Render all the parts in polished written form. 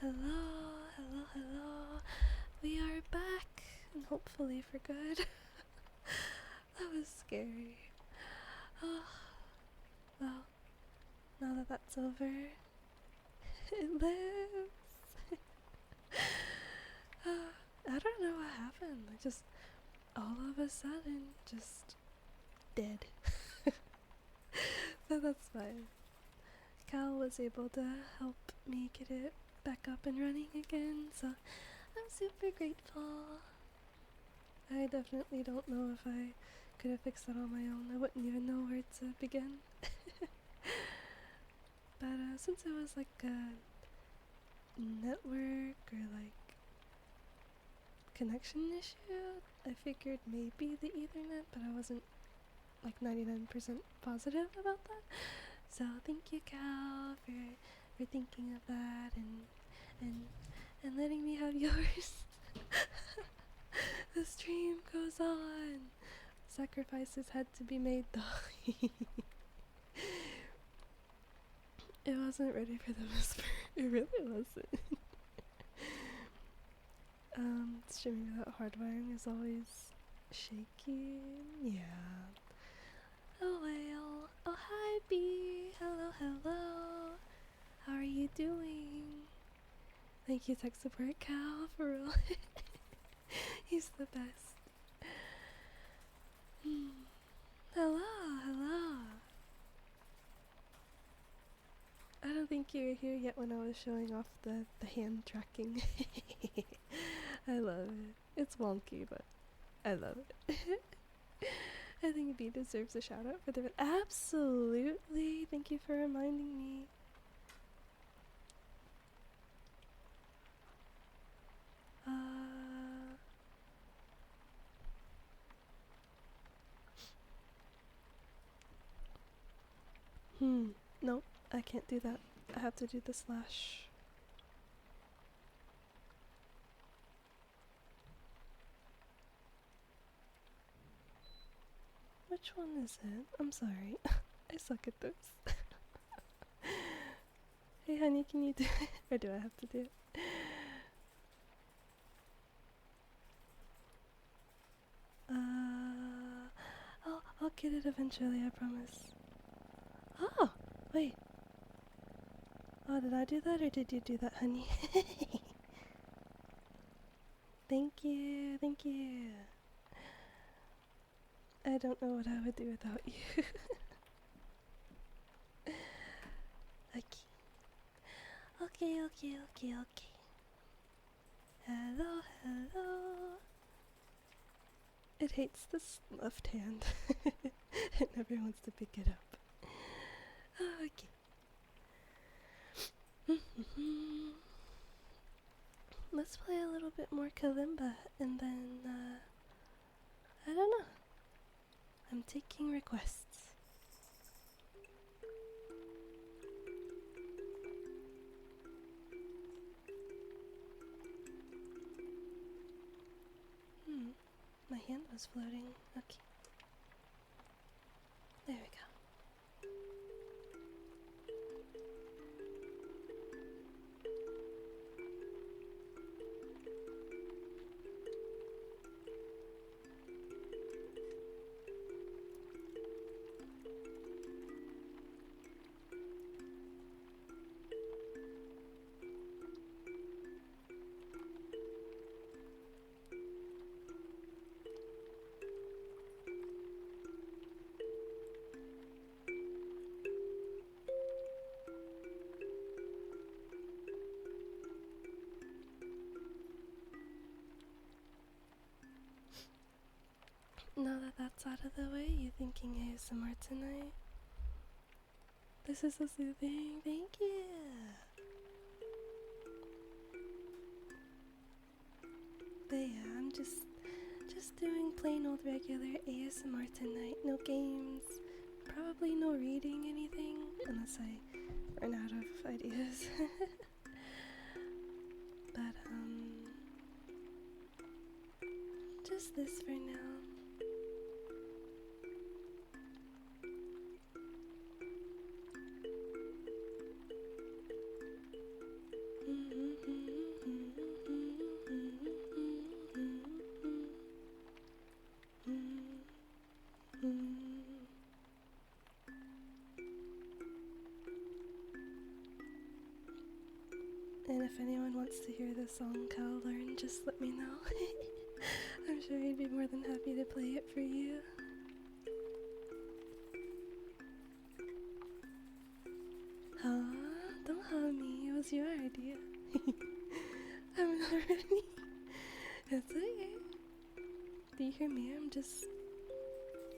Hello, hello, hello. We are back, and hopefully for good. That was scary. Oh, well, now that that's over, it lives. I don't know what happened. I just, all of a sudden, just dead. But that's fine. Cal was able to help me get it back up and running again, so I'm super grateful. I definitely don't know if I could have fixed that on my own. I wouldn't even know where to begin. But since it was like a network or like connection issue, I figured maybe the Ethernet, but I wasn't like 99% positive about that. So thank you, Cal, for thinking of that and letting me have yours. The stream goes on. Sacrifices had to be made though. It wasn't ready for the whisper. It really wasn't. Streaming without hardwiring is always shaky. Yeah. Oh well. Oh hi B. Hello, hello. How are you doing? Thank you, tech support Cal, for real. He's the best. Hello, hello. I don't think you were here yet when I was showing off the hand tracking. I love it. It's wonky, but I love it. I think B deserves a shout out for the absolutely. Thank you for reminding me. Nope, I can't do that. I have to do the slash. Which one is it? I'm sorry. I suck at this. Hey honey, can you do it? Or do I have to do it? I'll get it eventually, I promise. Oh, wait. Oh, did I do that or did you do that, honey? Thank you, thank you. I don't know what I would do without you. Okay. Okay. Hello, hello. It hates this left hand. It never wants to pick it up. Okay. Let's play a little bit more kalimba and then, I don't know. I'm taking requests. My hand was floating. Okay. There we go. Now that that's out of the way, you thinking ASMR tonight? This is so soothing. Thank you. But yeah, I'm just doing plain old regular ASMR tonight. No games, probably no reading anything, unless I run out of ideas. But just this for now. if anyone wants to hear this song Cal learned, just let me know. I'm sure he'd be more than happy to play it for you. Huh? Don't hug me, it was your idea. I'm not ready. It's okay. Do you hear me?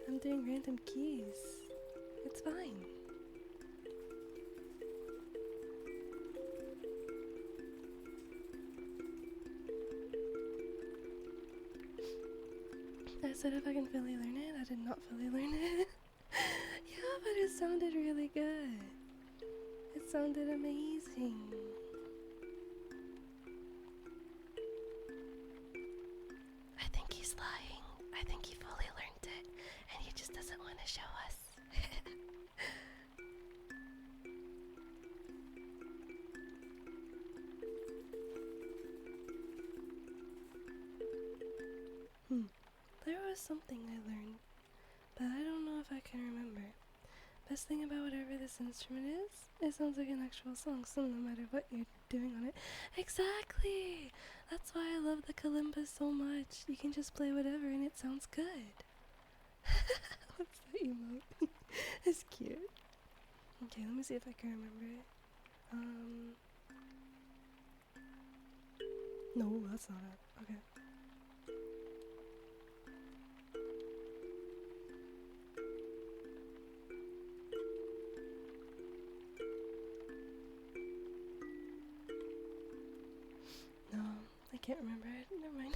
I'm doing random keys. It's fine. I said if I can fully learn it, I did not fully learn it. Yeah, but it sounded really good. It sounded amazing. I think he's lying. I think he fully learned it, and he just doesn't want to show us. There was something I learned, but I don't know if I can remember. Best thing about whatever this instrument is, it sounds like an actual song, so no matter what you're doing on it. Exactly! That's why I love the kalimba so much. You can just play whatever and it sounds good. What's that emote? It's cute. Okay, let me see if I can remember it. No, that's not it. Okay. No, I can't remember it. Never mind.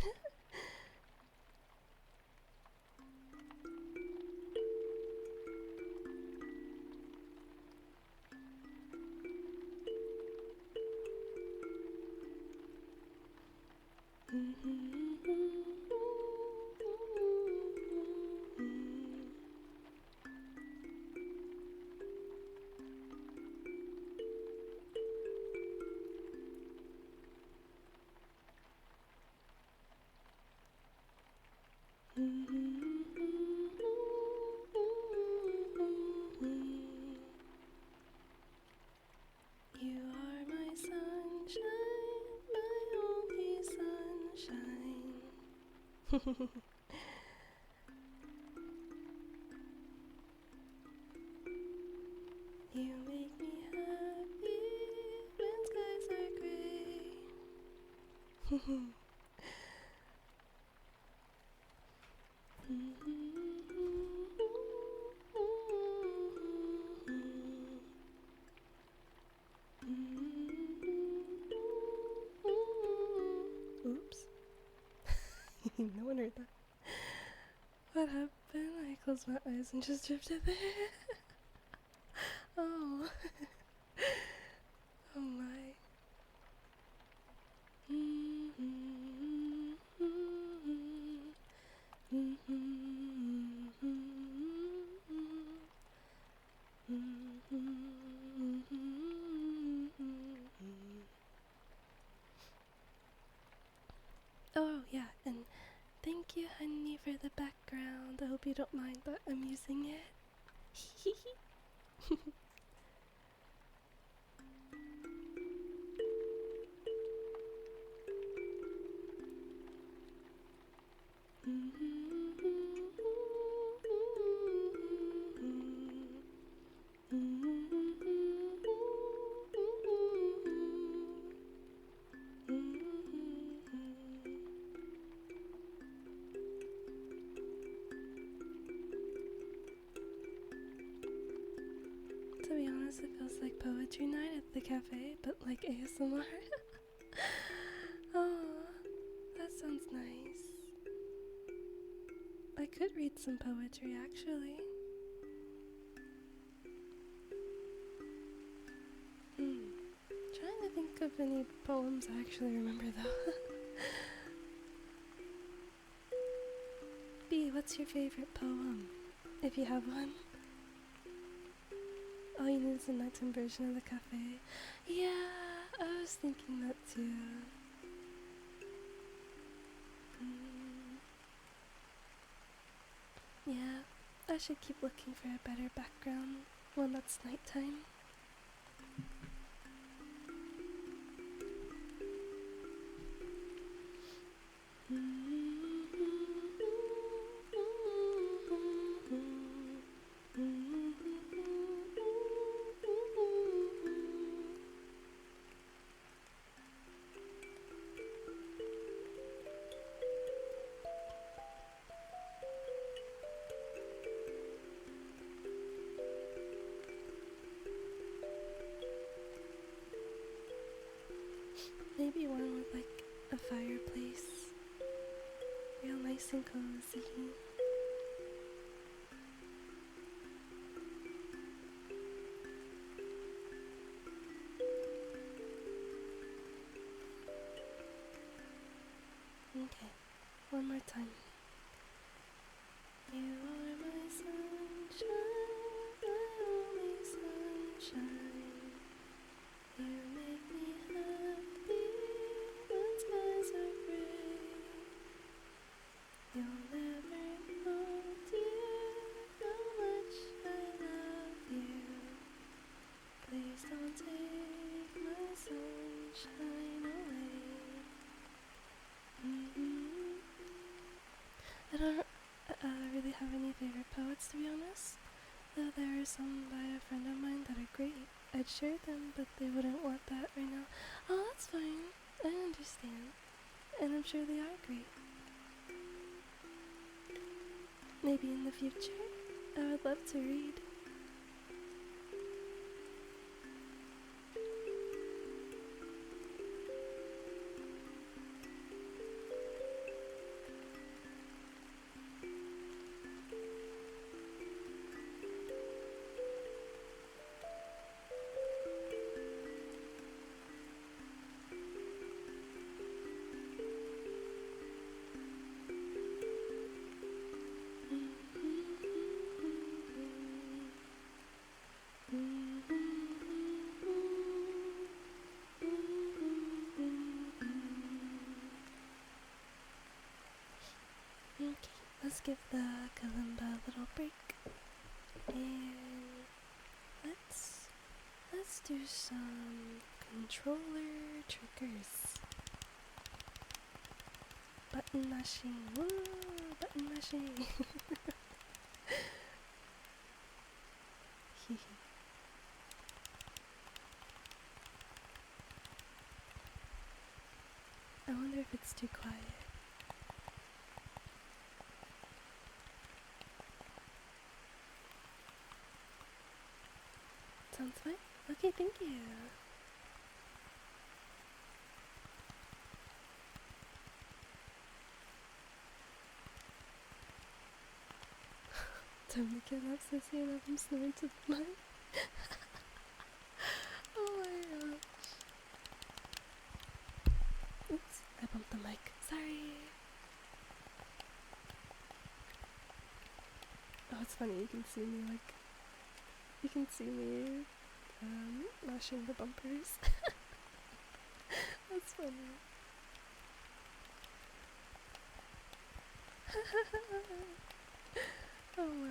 You are my sunshine, my only sunshine. You make me happy when skies are gray. Oops. No one heard that. What happened? I closed my eyes and just drifted there. Oh. Oh my. Oh yeah, and thank you, honey, for the background. I hope you don't mind that I'm using it. To be honest, it feels like poetry night at the cafe, but like ASMR. Oh, that sounds nice. I could read some poetry, actually. Trying to think of any poems I actually remember, though. B, what's your favorite poem? If you have one. All you need is a nighttime version of the cafe. Yeah, I was thinking that too. Yeah, I should keep looking for a better background, one that's nighttime. Maybe one with like a fireplace, real nice and cozy. Okay, one more time. You are my sunshine, my only sunshine. You make me happy when skies are gray. You'll never know, dear, how much I love you. Please don't take my sunshine away. I don't really have any favorite poets, to be honest. Though there are some by a friend of mine that are great. I'd share them, but they wouldn't want that right now. Oh, that's fine. I understand. And I'm sure they are great. Maybe in the future, I would love to read. Okay, let's give the kalimba a little break. And let's do some controller triggers. Button mashing. Woo! Button mashing. I wonder if it's too quiet. Sounds fine? Okay, thank you. Time to get up, Sissy, and I'm snoring to the mic. Oh my gosh. Oops, I bumped the mic. Sorry. Oh, it's funny, you can see me mashing the bumpers. That's funny. Oh my.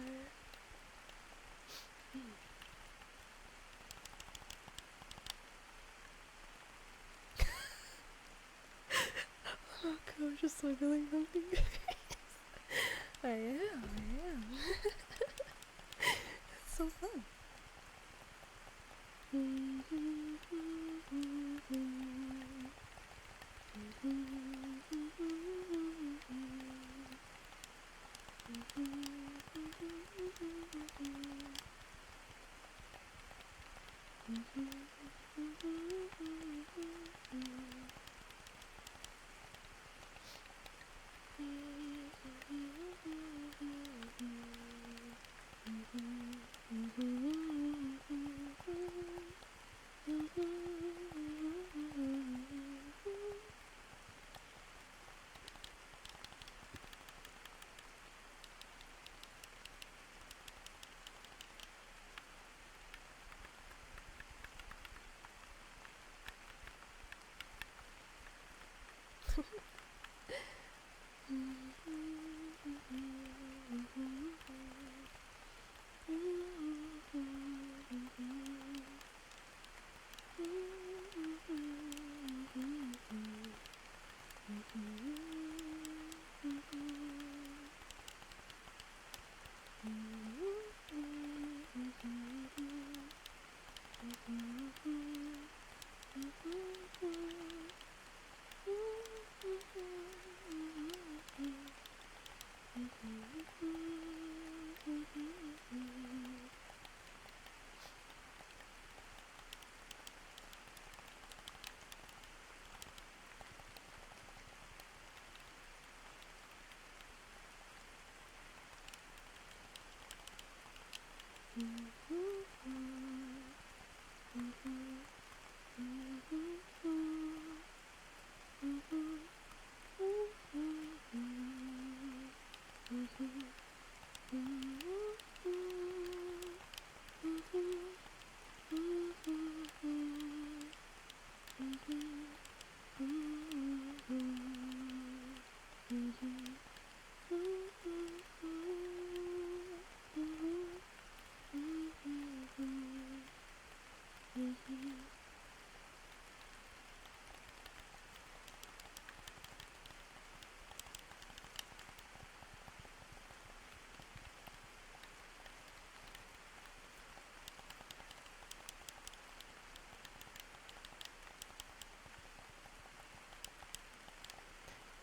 Oh, I'm just wiggling my fingers. I am. It's so fun.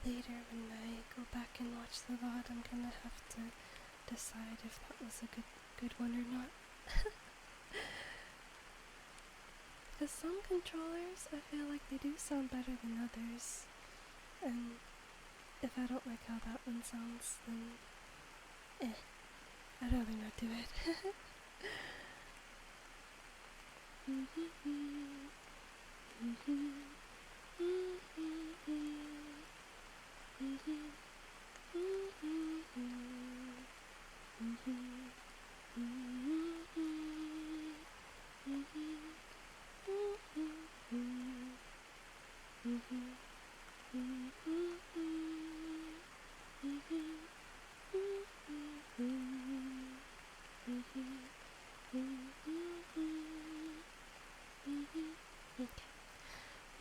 Later, when I go back and watch the VOD, I'm gonna have to decide if that was a good one or not. Because some controllers, I feel like they do sound better than others. And if I don't like how that one sounds, then I'd rather not do it.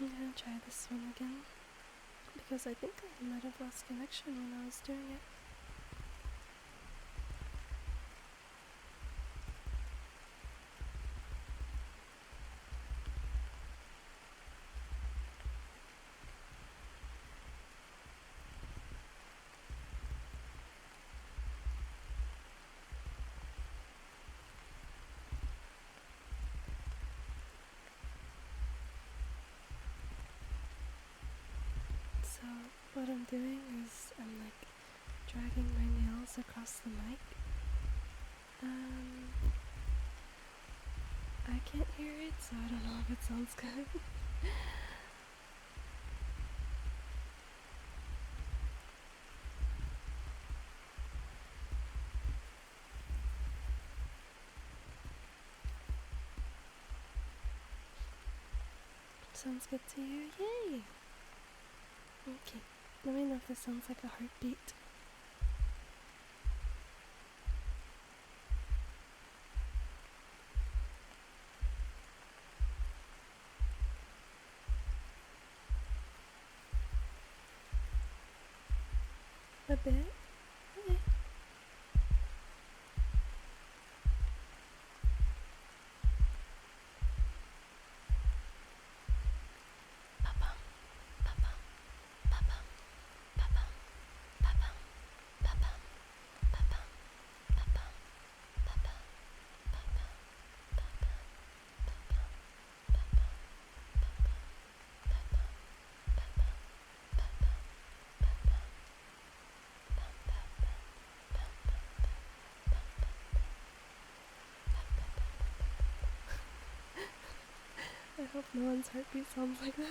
I'm gonna try this one again, because I think I might have lost connection when I was doing it. So what I'm doing is I'm like dragging my nails across the mic. I can't hear it, so I don't know if it sounds good. Sounds good to you? Yay! Okay, let me know if this sounds like a heartbeat. A bit? Okay. I hope no one's heartbeat sounds like that.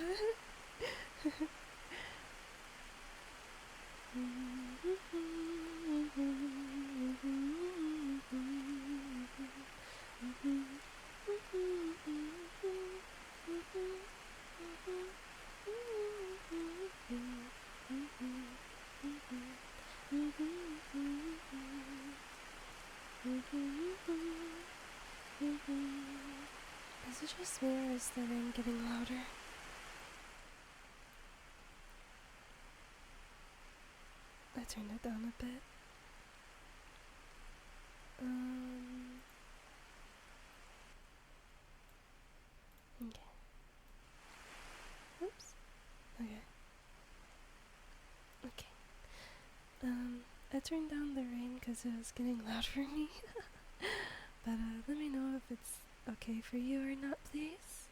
Is it just me, or is the rain getting louder? I turned it down a bit. Okay. Oops. Okay. Okay. I turned down the rain because it was getting loud for me. But let me know if it's okay for you or not, please.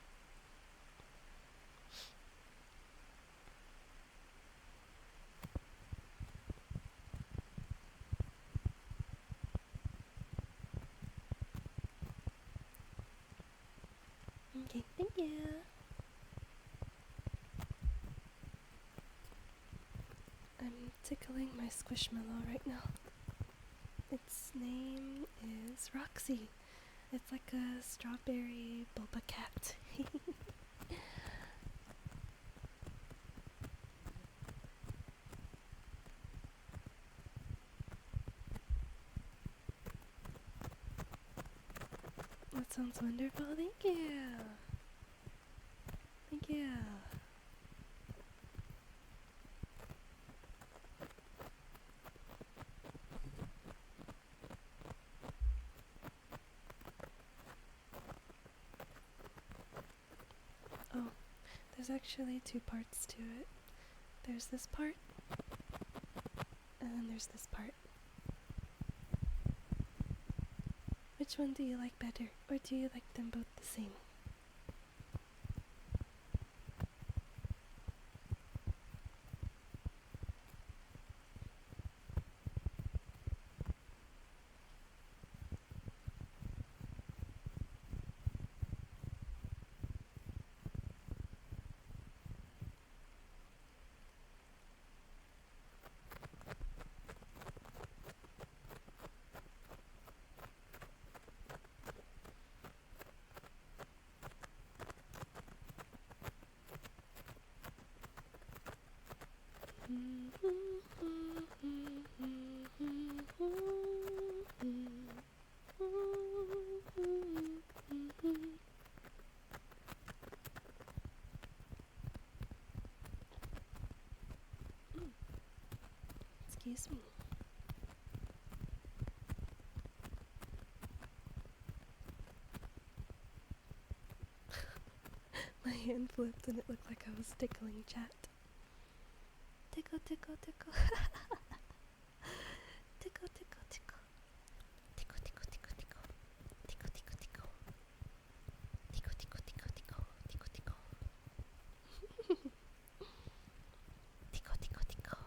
Okay, thank you. I'm tickling my squishmallow right now. Its name is Roxy. It's like a strawberry boba cat. That sounds wonderful. Thank you. Thank you. Oh, there's actually two parts to it. There's this part, and then there's this part. Which one do you like better, or do you like them both the same? Excuse me. My hand flipped and it looked like I was tickling chat. Tickle, tickle, tickle. Tickle, tickle, tickle. Tickle, tickle, tickle, tickle. Tickle, tickle, tickle. Tickle, tickle, tickle, tickle. Tickle, tickle. Tickle, tickle, tickle.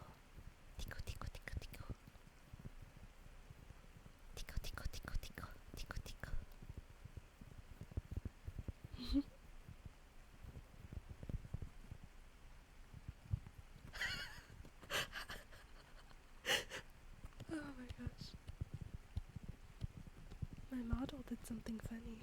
Tickle, tickle, tickle, tickle. Tickle, tickle, tickle, tickle. Tickle, tickle. Oh my gosh. My model did something funny.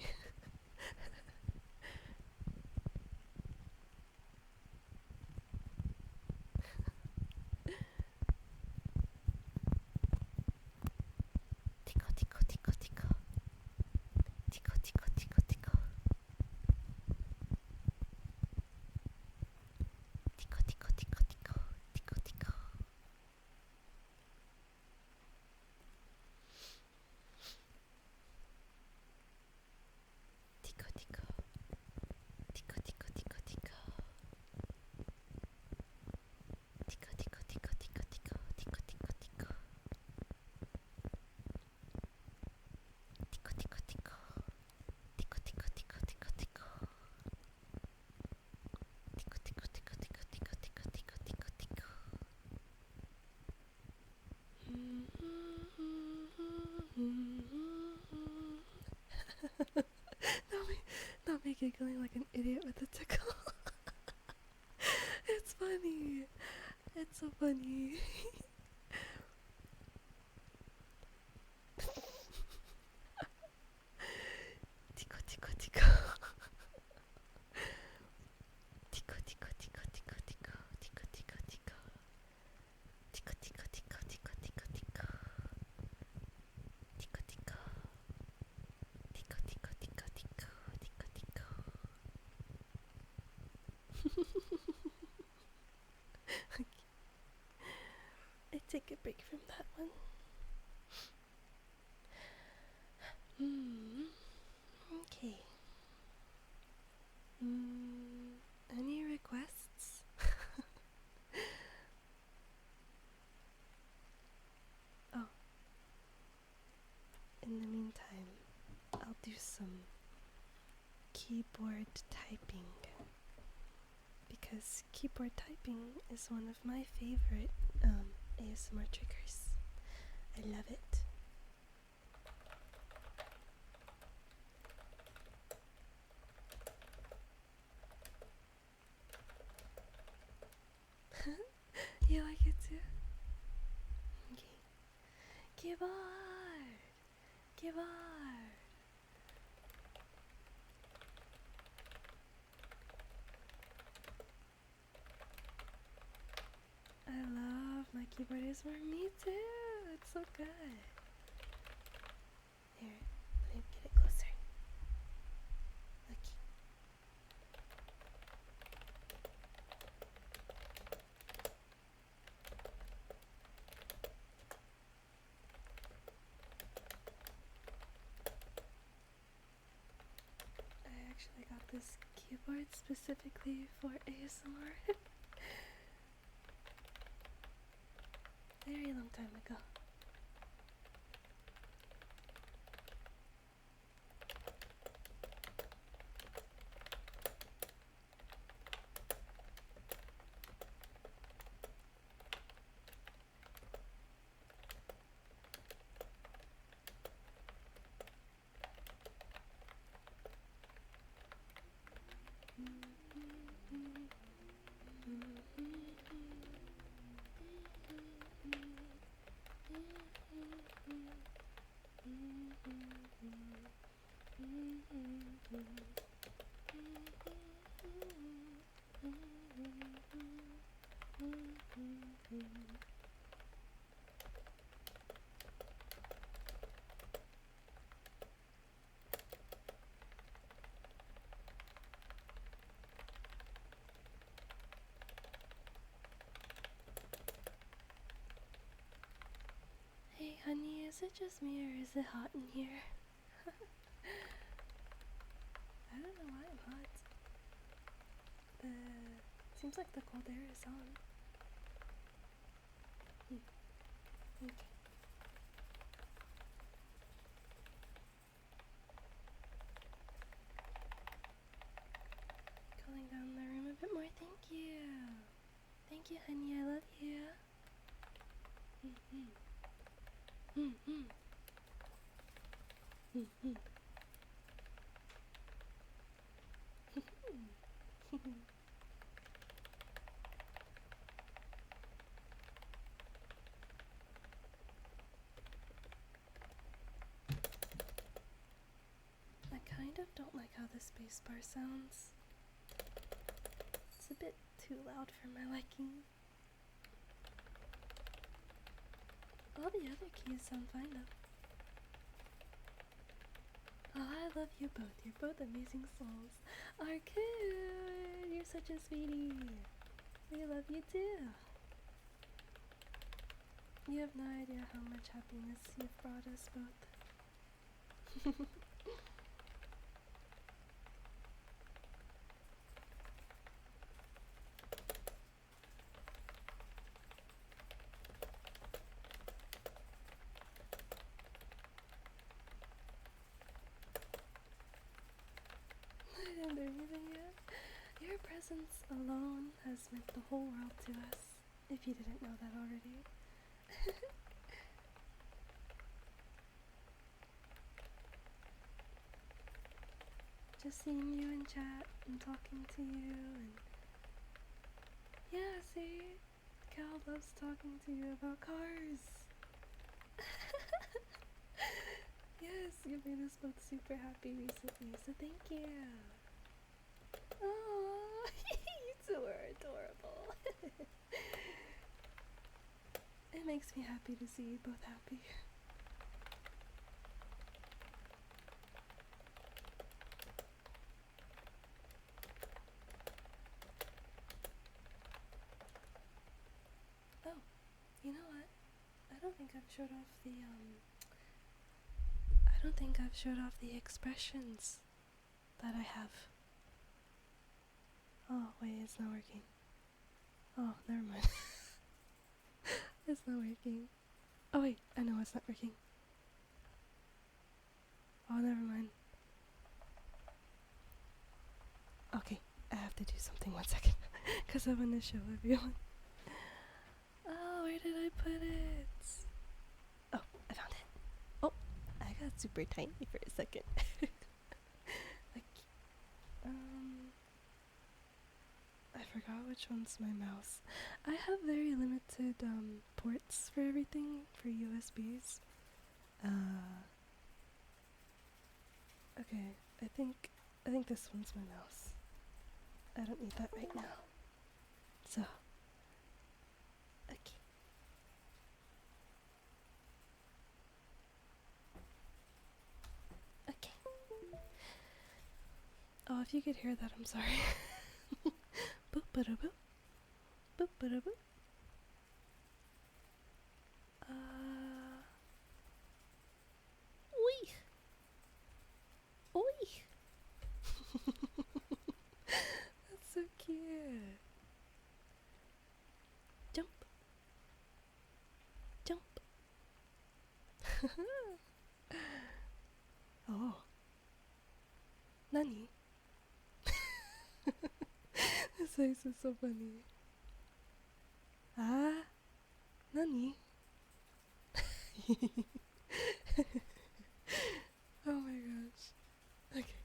Tickle, tickle, tickle, tickle. Tickle, tickle, tickle, tickle. Tickle, tickle, tickle, tickle. Tickle, tickle. Tickle, tickle. Tickle, tickle, tickle, tickle. Tickle, tickle, tickle, tickle, tickle. Tickle, tickle, tickle. Tickle, tickle, tickle. Tickle, tickle, tickle, tickle, tickle. Tickle, tickle, tickle, tickle, tickle, tickle, tickle, tickle, tickle. Not me giggling like an idiot with a tickle. It's funny. It's so funny. Tickle, tickle, tickle. Tickle, tickle, tickle, tickle, tickle. Tickle, tickle, tickle. Tickle, tickle, tickle, tickle, tickle, tickle. Tickle, tickle. Tickle, tickle, tickle, tickle. Tickle, tickle. I take a break from that one. Okay. Any requests? Oh. In the meantime, I'll do some keyboard typing. Because keyboard typing is one of my favorite ASMR triggers. I love it. Keyboard! Keyboard! I love my keyboard ASMR. Me too! It's so good. Here, let me get it closer. Look. I actually got this keyboard specifically for ASMR. Very long time ago. Hey honey, is it just me or is it hot in here? I don't know why I'm hot. Seems like the cold air is on. Okay. Cooling down the room a bit more. Thank you. Thank you, honey. I love you. I kind of don't like how the spacebar sounds. It's a bit too loud for my liking. All the other keys sound fine though. Oh, I love you both. You're both amazing souls. Arcade! You're such a sweetie. We love you too. You have no idea how much happiness you've brought us both. I didn't do anything yet. Your presence alone has meant the whole world to us, if you didn't know that already. Just seeing you in chat and talking to you and yeah, see? Cal loves talking to you about cars. Yes, you made us both super happy recently, so thank you. Oh, you two are adorable. It makes me happy to see you both happy. Oh, you know what? I don't think I've showed off the expressions that I have. Oh, wait, it's not working. Oh, never mind. It's not working. Oh, wait, I know it's not working. Oh, never mind. Okay, I have to do something 1 second. Because I want to show everyone. Oh, where did I put it? Oh, I found it. Oh, I got super tiny for a second. Like, I forgot which one's my mouse. I have very limited ports for everything for USBs. Okay, I think this one's my mouse. I don't need that right now. So, okay. Okay. Oh, if you could hear that, I'm sorry. Boop ba boop. Boop ba boop. Oi! Oi! That's so cute. Jump. Jump. Oh. Nani? This face is so funny. Ah? Nani? Oh my gosh. Okay.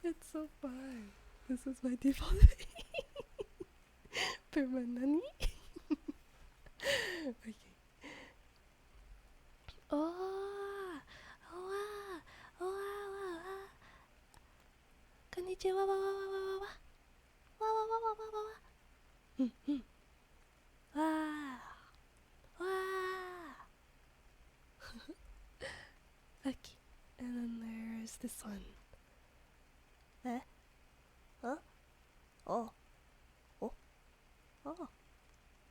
It's so fun. This is my default for my nani. Okay. Oh, oh, oh, oh, konnichiwa, wa, wa, wa, wa, wa, wa, wa, wa, wa, wa, wa, wa. Wow. Wow. Okay. And then there's this one. Eh? Huh? Oh. Oh. Oh.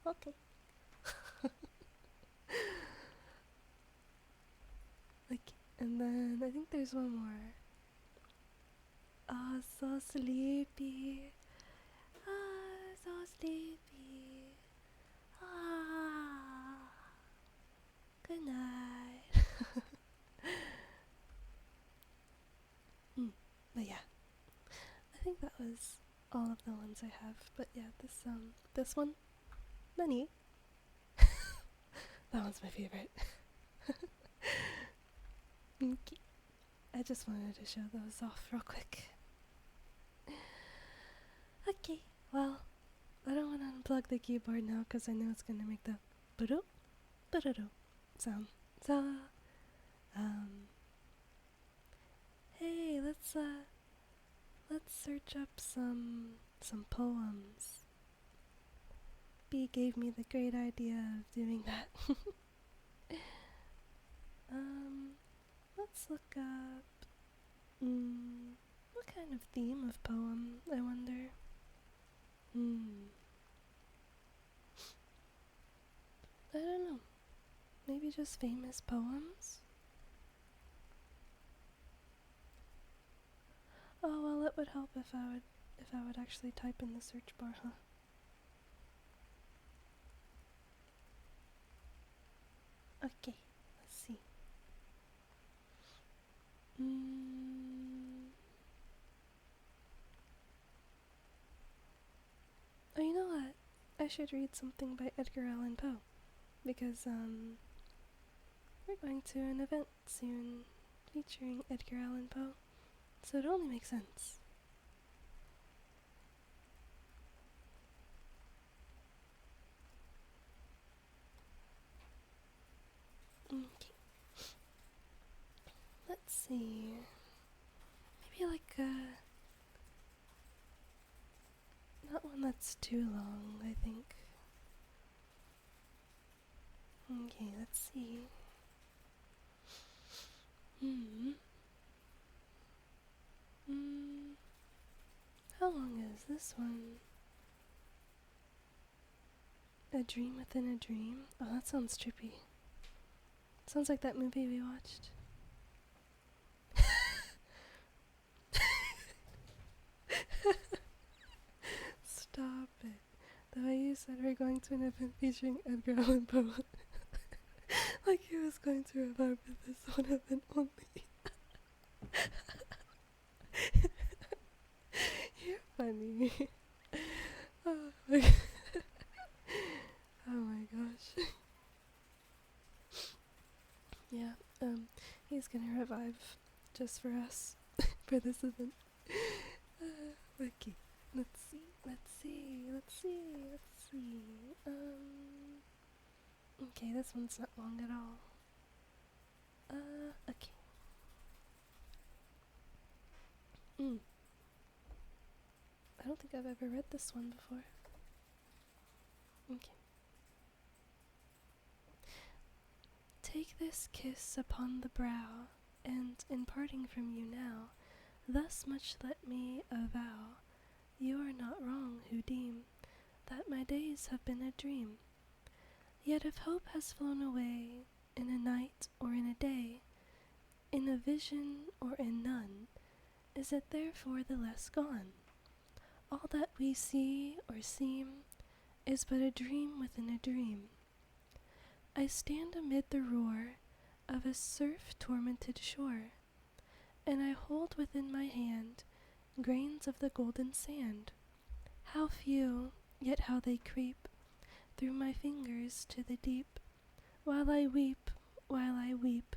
Okay. Okay. And then I think there's one more. Oh, so sleepy. Ah, so sleepy. Ah. Good night. But yeah, I think that was all of the ones I have. But yeah, this one, Nani. That one's my favorite. Okay. I just wanted to show those off real quick. Okay, well, I don't want to unplug the keyboard now because I know it's gonna make the ba-do, ba-da-do sound. So, hey, let's search up some poems. B gave me the great idea of doing that. Let's look up. What kind of theme of poem? I wonder. I don't know. Maybe just famous poems? Oh well, it would help if I would actually type in the search bar, huh? Okay, let's see. Oh, you know what? I should read something by Edgar Allan Poe because we're going to an event soon featuring Edgar Allan Poe, so it only makes sense. Okay. Let's see. Maybe like not one that's too long, I think. Okay, let's see. How long is this one? A Dream Within a Dream? Oh, that sounds trippy. Sounds like that movie we watched. Stop it. The way you said we're going to an event featuring Edgar Allan Poe. Like he was going to revive this one event only. You're funny. Oh my, oh my gosh. Yeah, he's gonna revive just for us for this event. Okay, let's see. Okay, this one's not long at all. Okay. I don't think I've ever read this one before. Okay. Take this kiss upon the brow, and in parting from you now, thus much let me avow, you are not wrong who deem that my days have been a dream. Yet if hope has flown away, in a night or in a day, in a vision or in none, is it therefore the less gone? All that we see or seem is but a dream within a dream. I stand amid the roar of a surf-tormented shore, and I hold within my hand grains of the golden sand. How few, yet how they creep through my fingers to the deep, while I weep, while I weep.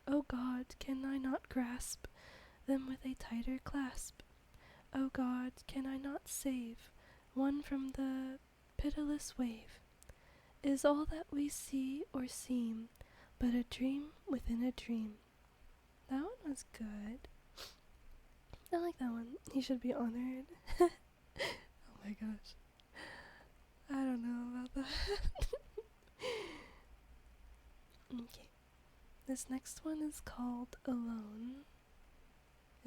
O God, can I not grasp them with a tighter clasp? O God, can I not save one from the pitiless wave? Is all that we see or seem but a dream within a dream? That one was good. I like that one. He should be honored. Oh my gosh. I don't know about that. Okay. This next one is called Alone.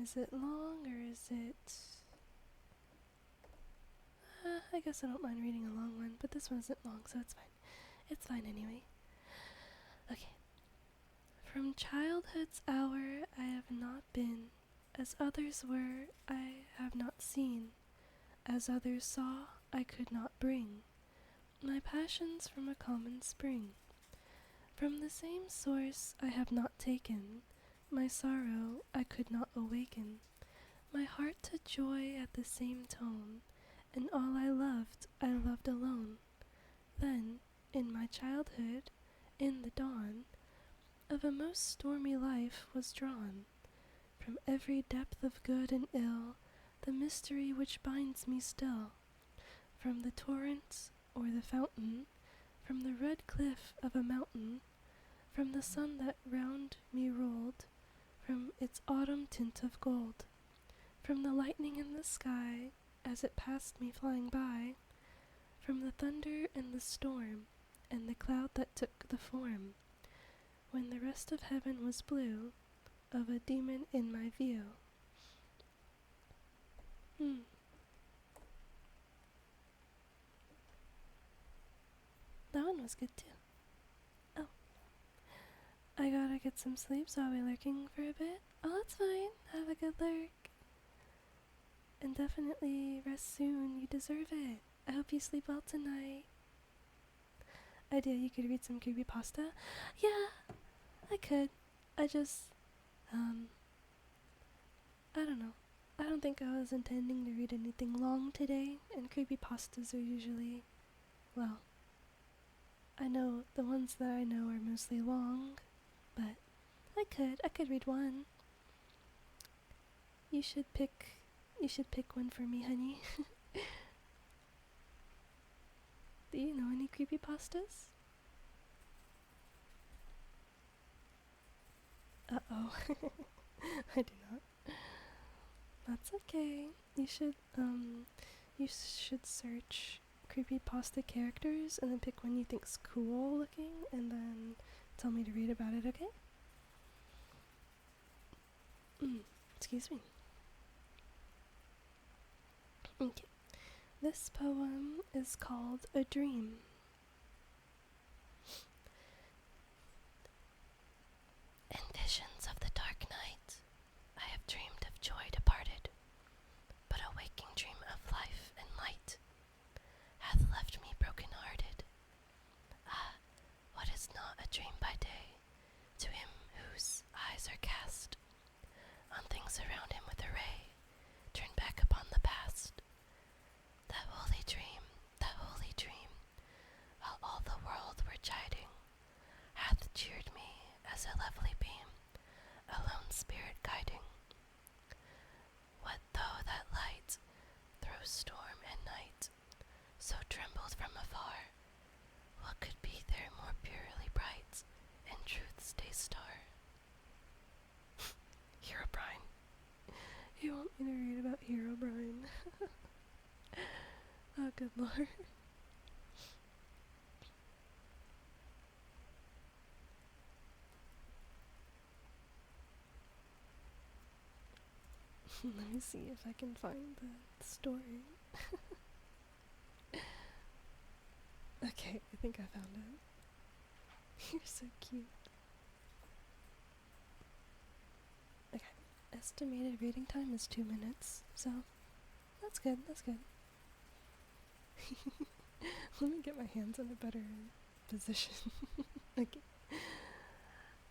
Is it long or is it... I guess I don't mind reading a long one, but this one isn't long, so it's fine. It's fine anyway. Okay. From childhood's hour I have not been, as others were I have not seen, as others saw I could not bring my passions from a common spring. From the same source I have not taken, my sorrow I could not awaken, my heart to joy at the same tone, and all I loved alone. Then, in my childhood, in the dawn of a most stormy life was drawn, from every depth of good and ill, the mystery which binds me still, from the torrent or the fountain, from the red cliff of a mountain, from the sun that round me rolled, from its autumn tint of gold, from the lightning in the sky as it passed me flying by, from the thunder and the storm, and the cloud that took the form, when the rest of heaven was blue, of a demon in my view. That one was good too. Oh, I gotta get some sleep, so I'll be lurking for a bit. Oh, that's fine. Have a good lurk. And definitely rest soon. You deserve it. I hope you sleep well tonight. Idea you could read some creepypasta? Yeah, I could. I just, I don't know. I don't think I was intending to read anything long today, and creepypastas are usually, well, I know the ones that I know are mostly long, but I could read one. You should pick one for me, honey. Do you know any creepypastas? Uh-oh. I do not. That's okay. You should search creepypasta characters and then pick one you think's cool looking and then tell me to read about it, okay? Excuse me. Okay. This poem is called A Dream. In visions of the dark night, I have dreamed of joy departed, but a waking dream of life and light hath left me broken-hearted. Ah, what is not a dream by day to him whose eyes are cast on things around him with a ray turned back upon the past? That holy dream me to read about Herobrine. Oh, good lord. Let me see if I can find the story. Okay, I think I found it. You're so cute. Okay, estimated reading time is 2 minutes, so that's good, that's good. Let me get my hands in a better position. Okay.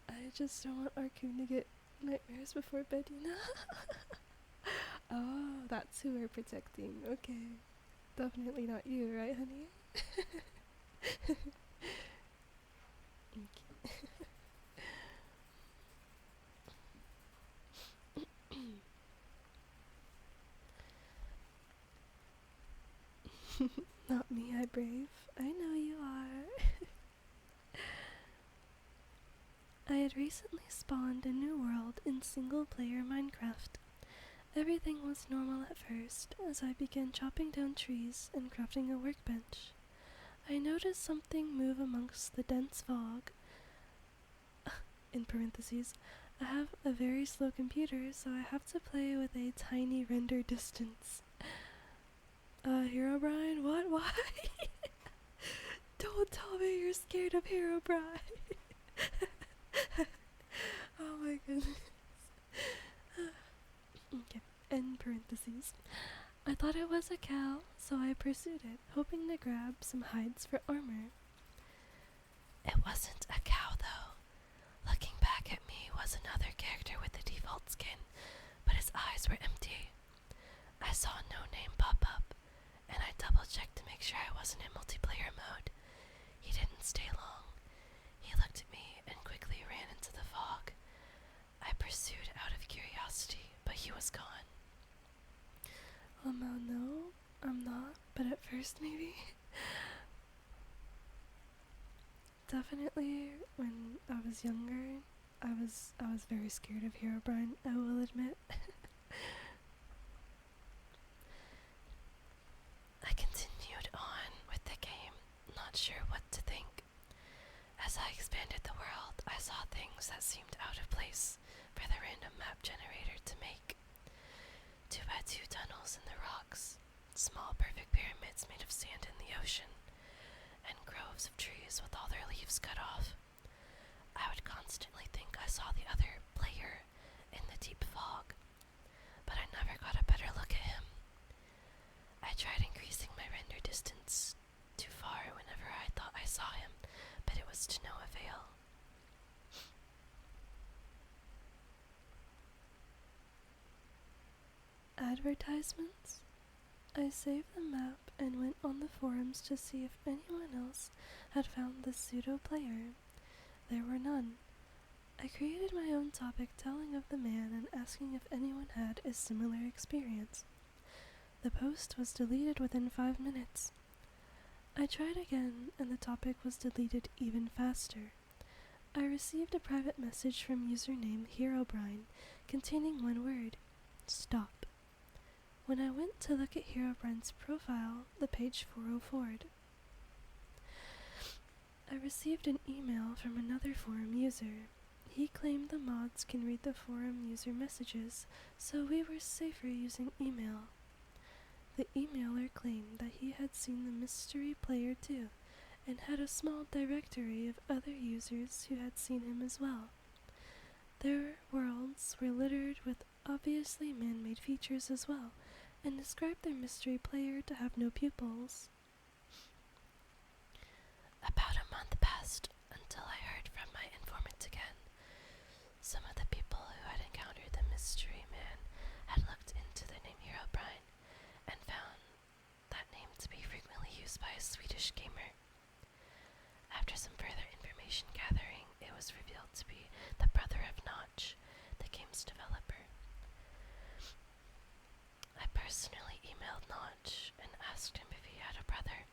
I just don't want Arcoon to get nightmares before bed, you know? Oh, that's who we're protecting. Okay. Definitely not you, right, honey? Not me, I brave. I know you are. I had recently spawned a new world in single-player Minecraft. Everything was normal at first, as I began chopping down trees and crafting a workbench. I noticed something move amongst the dense fog. In parentheses, I have a very slow computer, so I have to play with a tiny render distance. Herobrine? What? Why? Don't tell me you're scared of Herobrine. Oh my goodness. Okay, end parentheses. I thought it was a cow, so I pursued it, hoping to grab some hides for armor. It wasn't a cow, though. Looking back at me was another character with the default skin, but his eyes were empty. I saw no name pop up, and I double-checked to make sure I wasn't in multiplayer mode. He didn't stay long. He looked at me and quickly ran into the fog. I pursued out of curiosity, but he was gone. No, I'm not, but at first maybe. Definitely when I was younger, I was very scared of Herobrine, I will admit. I continued on with the game, not sure what to think. As I expanded the world, I saw things that seemed out of place for the random map generator to make. 2x2 tunnels in the rocks, small perfect pyramids made of sand in the ocean, and groves of trees with all their leaves cut off. I would constantly think I saw the other player in the deep fog, but I never got a better look at him. I tried increasing my render distance too far whenever I thought I saw him, but it was to no avail. Advertisements? I saved the map and went on the forums to see if anyone else had found the pseudo player. There were none. I created my own topic telling of the man and asking if anyone had a similar experience. The post was deleted within 5 minutes. I tried again, and the topic was deleted even faster. I received a private message from username Herobrine containing one word: stop. When I went to look at Herobrine's profile, the page 404'd. I received an email from another forum user. He claimed the mods can read the forum user messages, so we were safer using email. The emailer claimed that he had seen the mystery player too, and had a small directory of other users who had seen him as well. Their worlds were littered with obviously man-made features as well, and described their mystery player to have no pupils. About a month passed until I heard from my informant again. Some of the people who had encountered the mystery man had looked into the name Herobrine and found that name to be frequently used by a Swedish gamer. After some further information gathering, it was revealed to be the brother of Notch, the game's developer. I personally emailed Notch and asked him if he had a brother.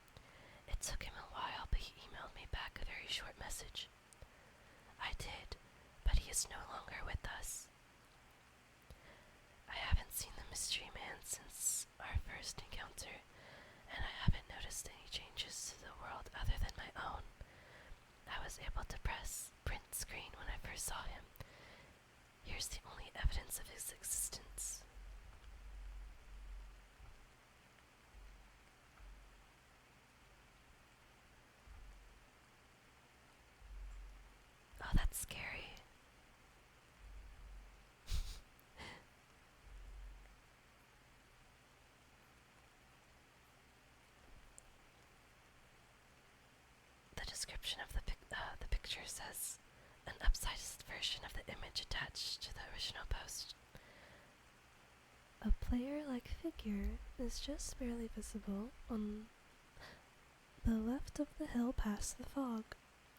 It took him a while, but he emailed me back a very short message. I did, but he is no longer with us. I haven't seen the mystery man since our first encounter, and I haven't noticed any changes to the world other than my own. I was able to press print screen when I first saw him. Here's the only evidence of his existence. Oh, that's scary. The description of the picture says, an upsized version of the image attached to the original post. A player-like figure is just barely visible on the left of the hill past the fog.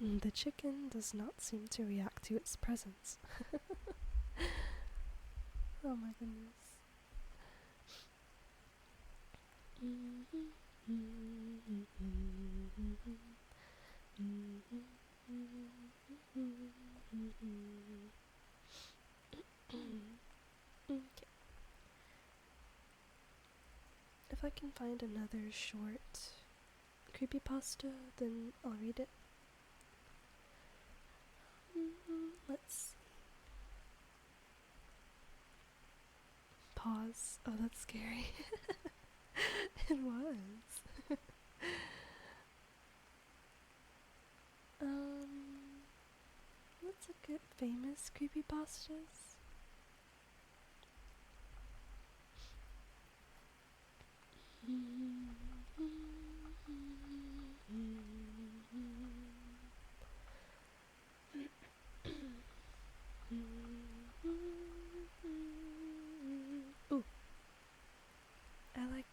The chicken does not seem to react to its presence. Oh my goodness. Okay. If I can find another short creepypasta, then I'll read it. Let's see. Pause. Oh, that's scary. It was. What's a good famous creepypastas? Ooh. I like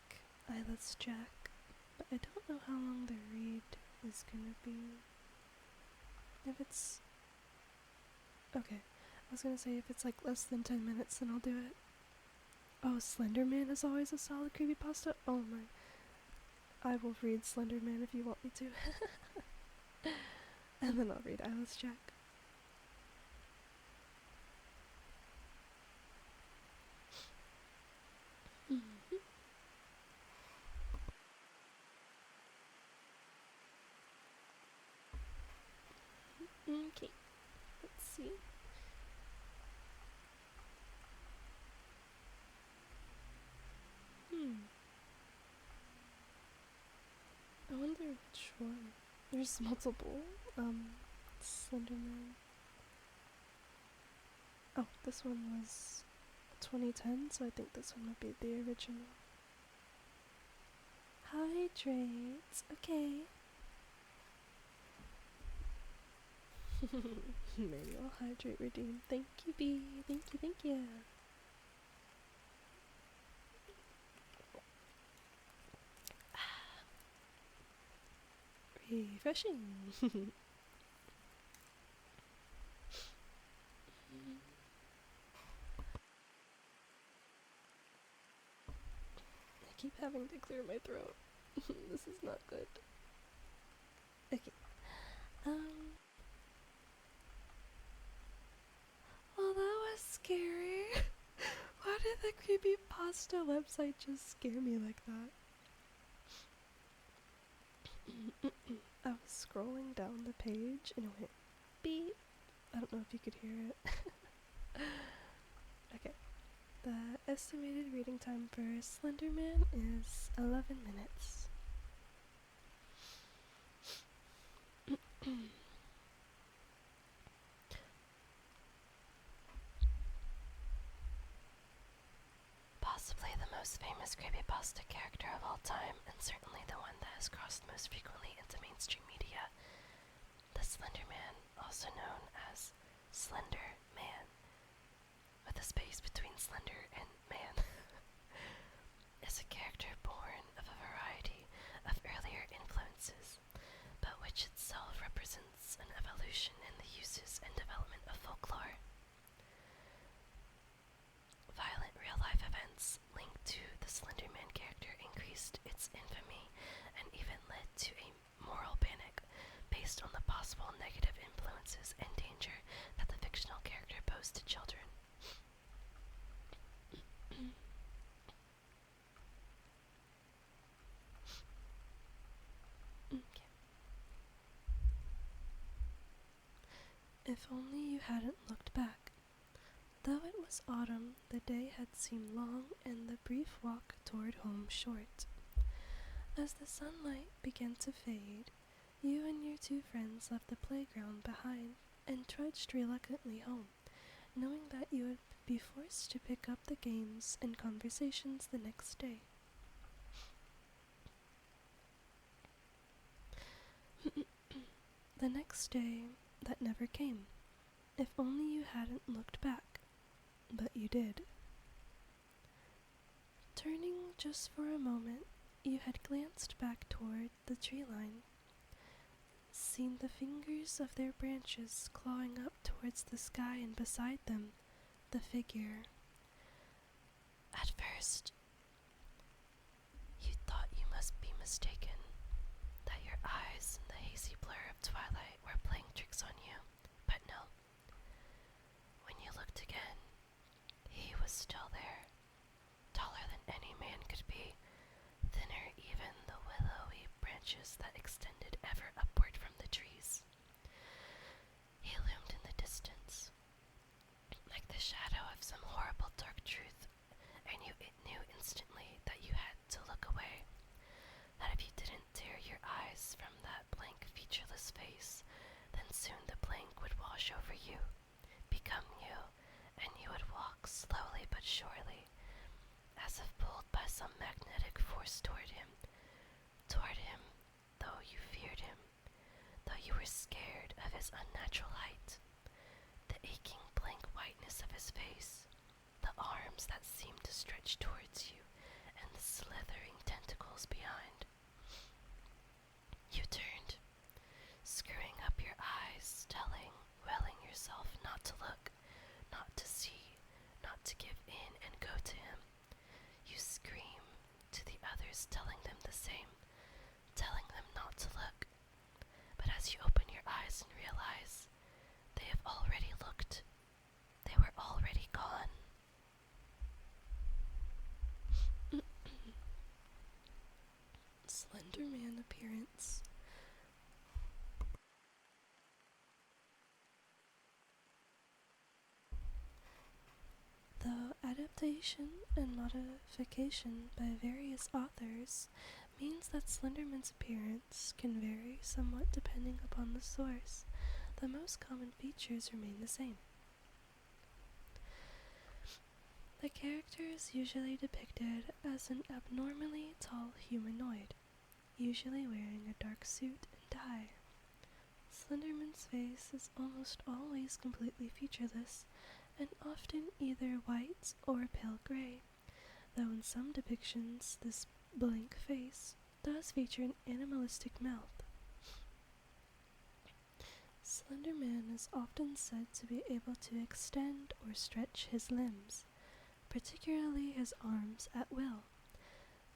Eyeless Jack, but I don't know how long the read is gonna be. If it's... Okay, I was gonna say if it's like less than 10 minutes, then I'll do it. Oh, Slenderman is always a solid creepypasta? Oh my. I will read Slenderman if you want me to. And then I'll read Eyeless Jack. Okay, let's see. I wonder which one. There's multiple, Slenderman. Oh, this one was 2010, so I think this one might be the original. Hydrates, okay. Manual hydrate redeem. Thank you, B. Thank you, thank you. Refreshing. I keep having to clear my throat. This is not good. Okay. Well, that was scary. Why did the creepypasta website just scare me like that? I was scrolling down the page and it went beep. I don't know if you could hear it. Okay. The estimated reading time for Slenderman is 11 minutes. Possibly the most famous creepypasta character of all time, and certainly the one that has crossed most frequently into mainstream media. The Slender Man, also known as Slender Man, with a space between slender and man, is a character born of a variety of earlier influences, but which itself represents an evolution in the uses and development of folklore. Violent real-life events linked to the Slender Man character increased its infamy and even led to a moral panic based on the possible negative influences and danger that the fictional character poses If only you hadn't looked back. Though it was autumn, the day had seemed long and the brief walk toward home short. As the sunlight began to fade, you and your two friends left the playground behind and trudged reluctantly home, knowing that you would be forced to pick up the games and conversations the next day. The next day that never came. If only you hadn't looked back. But you did. Turning just for a moment, you had glanced back toward the tree line, seen the fingers of their branches clawing up towards the sky, and beside them, the figure. At first, you thought you must be mistaken, that your eyes in the hazy blur of twilight were playing tricks on you, but no. When you looked again, he was still there, taller than any man could be, thinner even the willowy branches that extended ever upward from the trees. He loomed in the distance, like the shadow of some horrible dark truth, and you knew instantly that you had to look away, that if you didn't tear your eyes from that blank, featureless face, then soon the blank would wash over you, become you, and you would walk slowly but surely, as if pulled by some magnetic force toward him, though you feared him, though you were scared of his unnatural height, the aching blank whiteness of his face, the arms that seemed to stretch towards you, and the slithering tentacles behind. You turned, screwing up your eyes, willing yourself not to look, not to see, not to give in and go to him. You scream to the others, telling them the same, telling them not to look. But as you open your eyes and realize they have already looked, they were already gone. Slender Man appearance. Though adaptation and modification by various authors means that Slenderman's appearance can vary somewhat depending upon the source, the most common features remain the same. The character is usually depicted as an abnormally tall humanoid, usually wearing a dark suit and tie. Slenderman's face is almost always completely featureless, and often either white or pale gray, though in some depictions this blank face does feature an animalistic mouth. Slender Man is often said to be able to extend or stretch his limbs, particularly his arms, at will,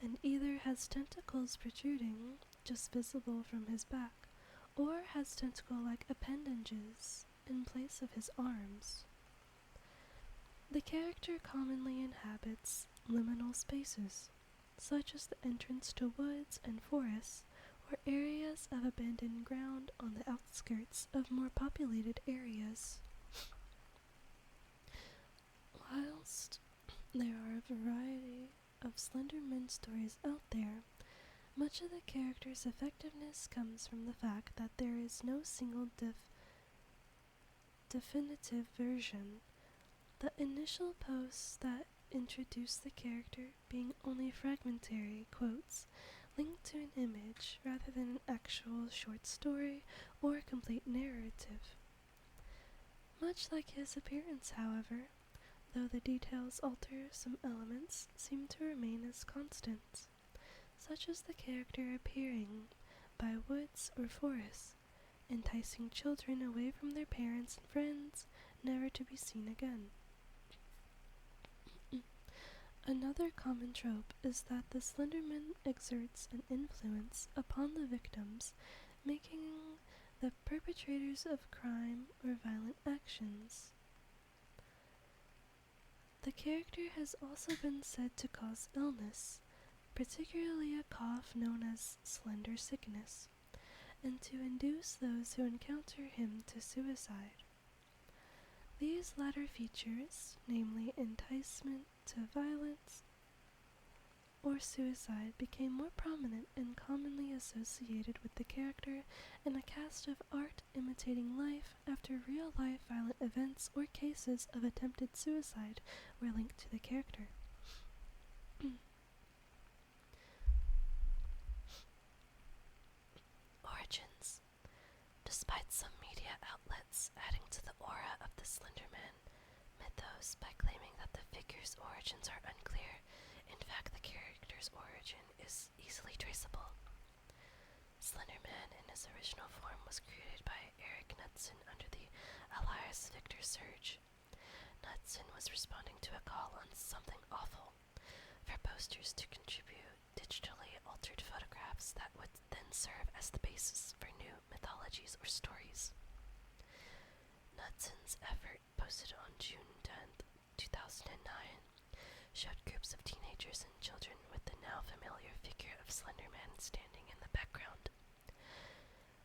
and either has tentacles protruding, just visible from his back, or has tentacle-like appendages in place of his arms. The character commonly inhabits liminal spaces, such as the entrance to woods and forests, or areas of abandoned ground on the outskirts of more populated areas. Whilst there are a variety of Slenderman stories out there, much of the character's effectiveness comes from the fact that there is no single definitive version. The initial posts that introduce the character being only fragmentary quotes linked to an image rather than an actual short story or complete narrative. Much like his appearance, however, though the details alter, some elements seem to remain as constants, such as the character appearing by woods or forests, enticing children away from their parents and friends, never to be seen again. Another common trope is that the Slenderman exerts an influence upon the victims, making the perpetrators of crime or violent actions. The character has also been said to cause illness, particularly a cough known as slender sickness, and to induce those who encounter him to suicide. These latter features, namely enticement to violence or suicide, became more prominent and commonly associated with the character, and a cast of art imitating life after real-life violent events or cases of attempted suicide were linked to the character. Origins. Despite some media outlets adding to the aura of the Slender Man mythos by claiming that the figure's origins are unclear, in fact the character's origin is easily traceable. Slender Man in his original form was created by Eric Knudsen under the alias Victor Surge. Knudsen was responding to a call on Something Awful for posters to contribute digitally altered photographs that would then serve as the basis for new mythologies or stories. Knudsen's effort, posted on June 10th, 2009, showed groups of teenagers and children with the now familiar figure of Slender Man standing in the background.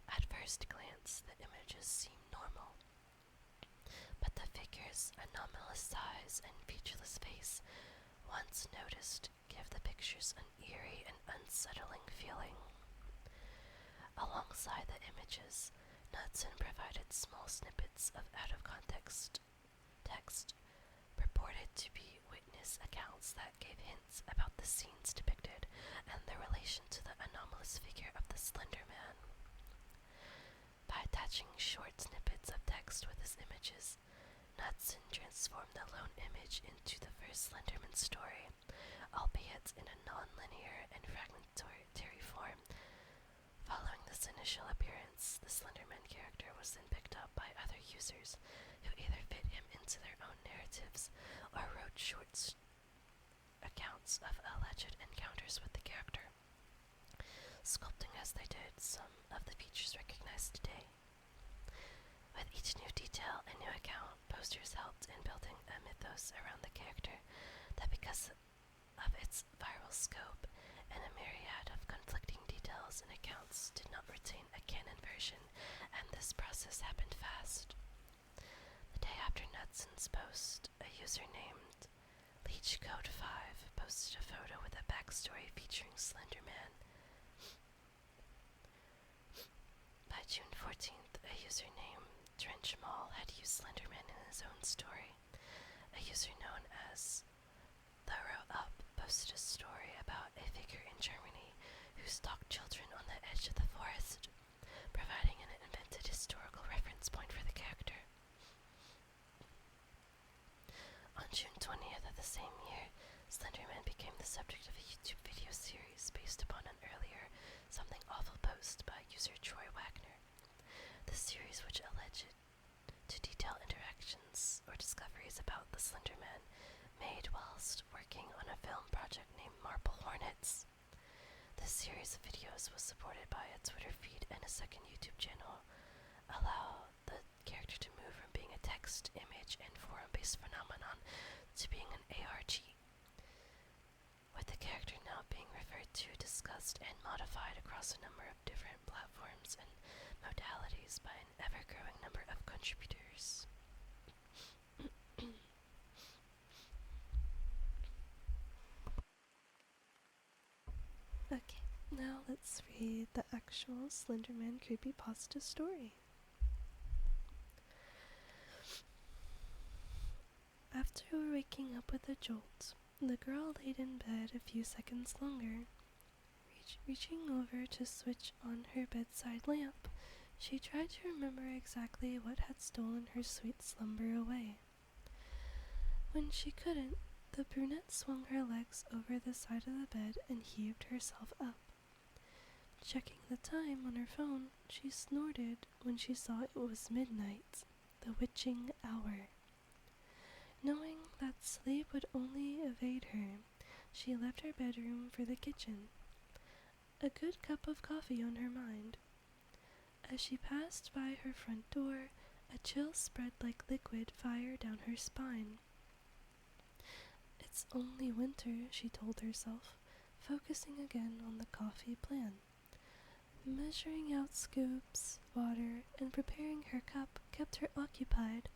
At first glance, the images seem normal, but the figure's anomalous size and featureless face, once noticed, give the pictures an eerie and unsettling feeling. Alongside the images, Knudsen provided small snippets of out-of-context text purported to be witness accounts that gave hints about the scenes depicted and their relation to the anomalous figure of the Slender Man. By attaching short snippets of text with his images, Knudsen transformed the lone image into the first Slenderman story, albeit in a non-linear and fragmentary form. Following this initial appearance, the Slenderman character was then picked up by other users who either fit him into their own narratives or wrote short accounts of alleged encounters with the character, sculpting as they did some of the features recognized today. With each new detail and new account, posters helped in building a mythos around the character that, because of its viral scope and a myriad of conflicting details and accounts, did not retain a canon version, and this process happened fast. The day after Knudsen's post, a user named LeechCode5 posted a photo with a backstory featuring Slender Man. By June 14th, a user named Drenchmall had used Slender Man in his own story. A user known as Thorough Up posted a story about a figure in Germany who stalked children on the edge of the forest, providing an invented historical reference point for the character. On June 20th of the same year, Slender Man became the subject of a YouTube video series based upon an earlier Something Awful post by user Troy Wagner. The series, which alleged to detail interactions or discoveries about the Slender Man made whilst working on a film project named Marble Hornets. This series of videos was supported by a Twitter feed and a second YouTube channel, allow the character to move from being a text, image, and forum-based phenomenon to being an ARG, with the character now being referred to, discussed, and modified across a number of different platforms and modalities by an ever-growing number of contributors. Okay, now let's read the actual Slenderman creepypasta story. After waking up with a jolt, the girl laid in bed a few seconds longer. Reaching over to switch on her bedside lamp, she tried to remember exactly what had stolen her sweet slumber away. When she couldn't, the brunette swung her legs over the side of the bed and heaved herself up. Checking the time on her phone, she snorted when she saw it was midnight, the witching hour. Knowing that sleep would only evade her, she left her bedroom for the kitchen, a good cup of coffee on her mind. As she passed by her front door, a chill spread like liquid fire down her spine. It's only winter, she told herself, focusing again on the coffee plan. Measuring out scoops, water, and preparing her cup kept her occupied,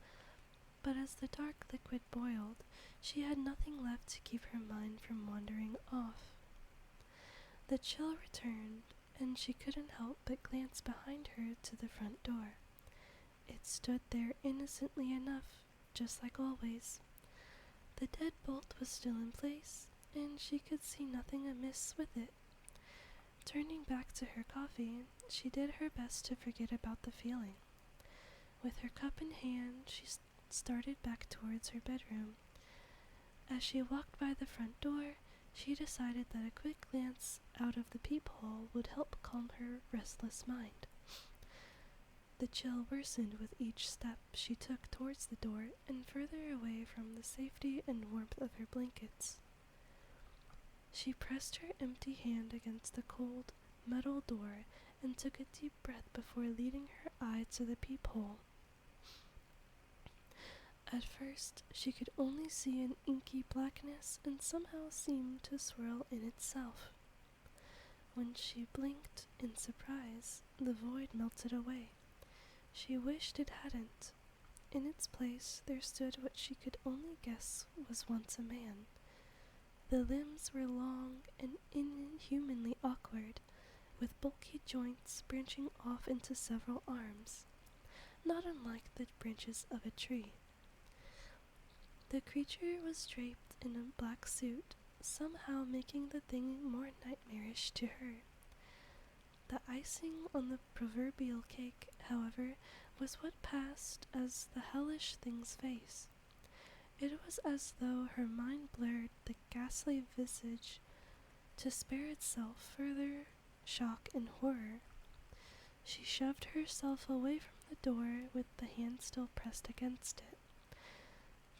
But as the dark liquid boiled, she had nothing left to keep her mind from wandering off. The chill returned, and she couldn't help but glance behind her to the front door. It stood there innocently enough, just like always. The deadbolt was still in place, and she could see nothing amiss with it. Turning back to her coffee, she did her best to forget about the feeling. With her cup in hand, she started back towards her bedroom. As she walked by the front door, she decided that a quick glance out of the peephole would help calm her restless mind. The chill worsened with each step she took towards the door and further away from the safety and warmth of her blankets. She pressed her empty hand against the cold, metal door and took a deep breath before leading her eye to the peephole. At first, she could only see an inky blackness and somehow seemed to swirl in itself. When she blinked in surprise, the void melted away. She wished it hadn't. In its place, there stood what she could only guess was once a man. The limbs were long and inhumanly awkward, with bulky joints branching off into several arms, not unlike the branches of a tree. The creature was draped in a black suit, somehow making the thing more nightmarish to her. The icing on the proverbial cake, however, was what passed as the hellish thing's face. It was as though her mind blurred the ghastly visage to spare itself further shock and horror. She shoved herself away from the door with the hand still pressed against it.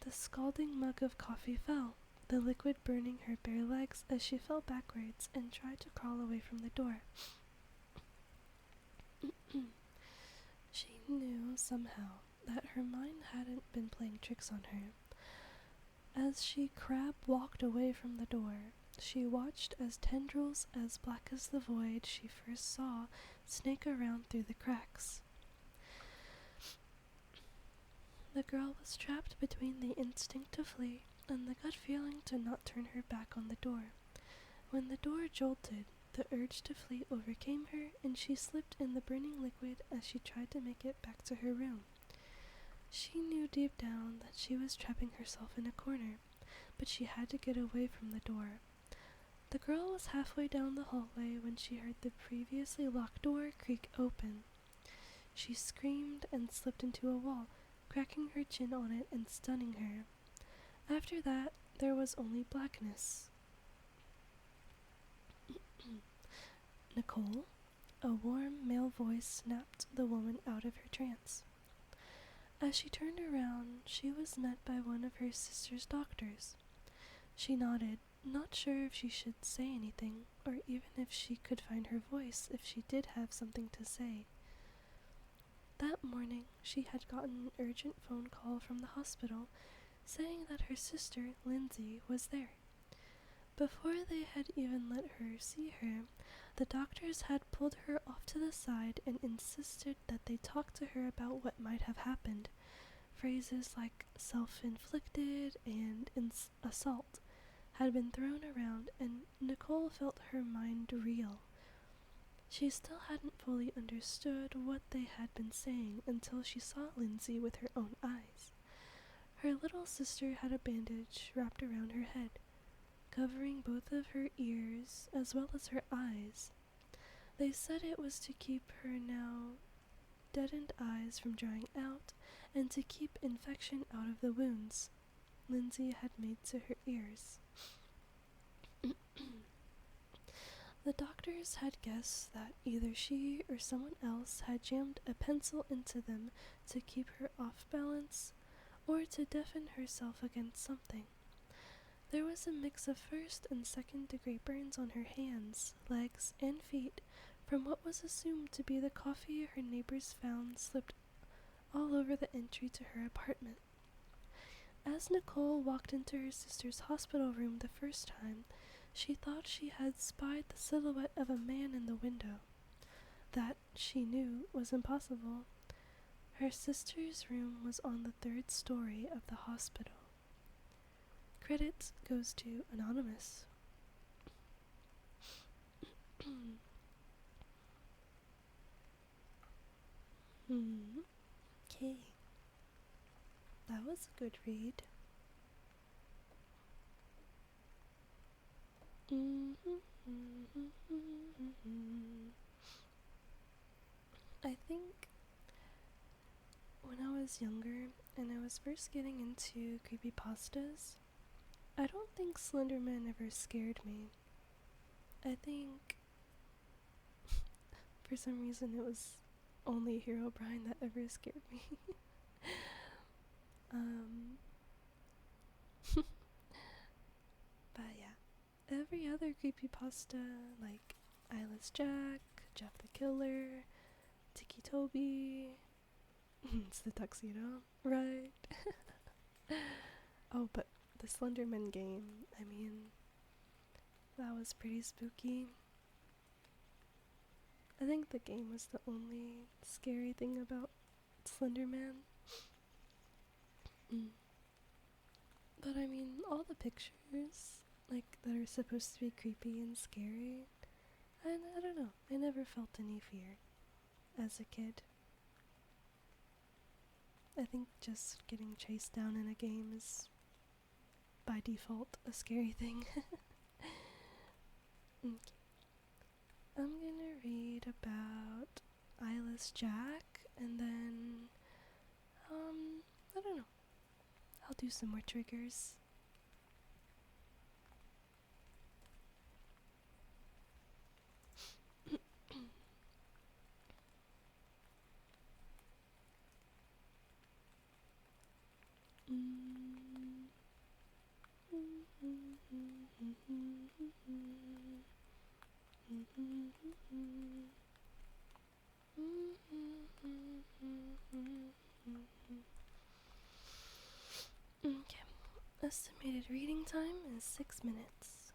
The scalding mug of coffee fell, the liquid burning her bare legs as she fell backwards and tried to crawl away from the door. She knew, somehow, that her mind hadn't been playing tricks on her. As she crab-walked away from the door, she watched as tendrils as black as the void she first saw snake around through the cracks. The girl was trapped between the instinct to flee and the gut feeling to not turn her back on the door. When the door jolted, the urge to flee overcame her, and she slipped in the burning liquid as she tried to make it back to her room. She knew deep down that she was trapping herself in a corner, but she had to get away from the door. The girl was halfway down the hallway when she heard the previously locked door creak open. She screamed and slipped into a wall, cracking her chin on it and stunning her. After that, there was only blackness. Nicole? A warm male voice snapped the woman out of her trance. As she turned around, she was met by one of her sister's doctors. She nodded, not sure if she should say anything, or even if she could find her voice if she did have something to say. That morning, she had gotten an urgent phone call from the hospital, saying that her sister, Lindsay, was there. Before they had even let her see her, the doctors had pulled her off to the side and insisted that they talk to her about what might have happened. Phrases like self-inflicted and assault had been thrown around, and Nicole felt her mind reel. She still hadn't fully understood what they had been saying until she saw Lindsay with her own eyes. Her little sister had a bandage wrapped around her head, covering both of her ears as well as her eyes. They said it was to keep her now deadened eyes from drying out and to keep infection out of the wounds Lindsay had made to her ears. The doctors had guessed that either she or someone else had jammed a pencil into them to keep her off balance or to deafen herself against something. There was a mix of first and second degree burns on her hands, legs, and feet from what was assumed to be the coffee her neighbors found slipped all over the entry to her apartment. As Nicole walked into her sister's hospital room the first time, she thought she had spied the silhouette of a man in the window. That, she knew, was impossible. Her sister's room was on the third story of the hospital. Credit goes to Anonymous. Okay. That was a good read. I think when I was younger and I was first getting into creepypastas, I don't think Slenderman ever scared me. I think for some reason it was only Herobrine that ever scared me. But yeah, every other creepypasta, like Eyeless Jack, Jeff the Killer, Tiki Toby, it's the tuxedo, right? Oh, but the Slenderman game, I mean, that was pretty spooky. I think the game was the only scary thing about Slenderman. But I mean, all the pictures, like, that are supposed to be creepy and scary, I don't know, I never felt any fear as a kid. I think just getting chased down in a game is, by default, a scary thing. Okay. I'm gonna read about Eyeless Jack, and then, I don't know, I'll do some more triggers. Okay, estimated reading time is 6 minutes.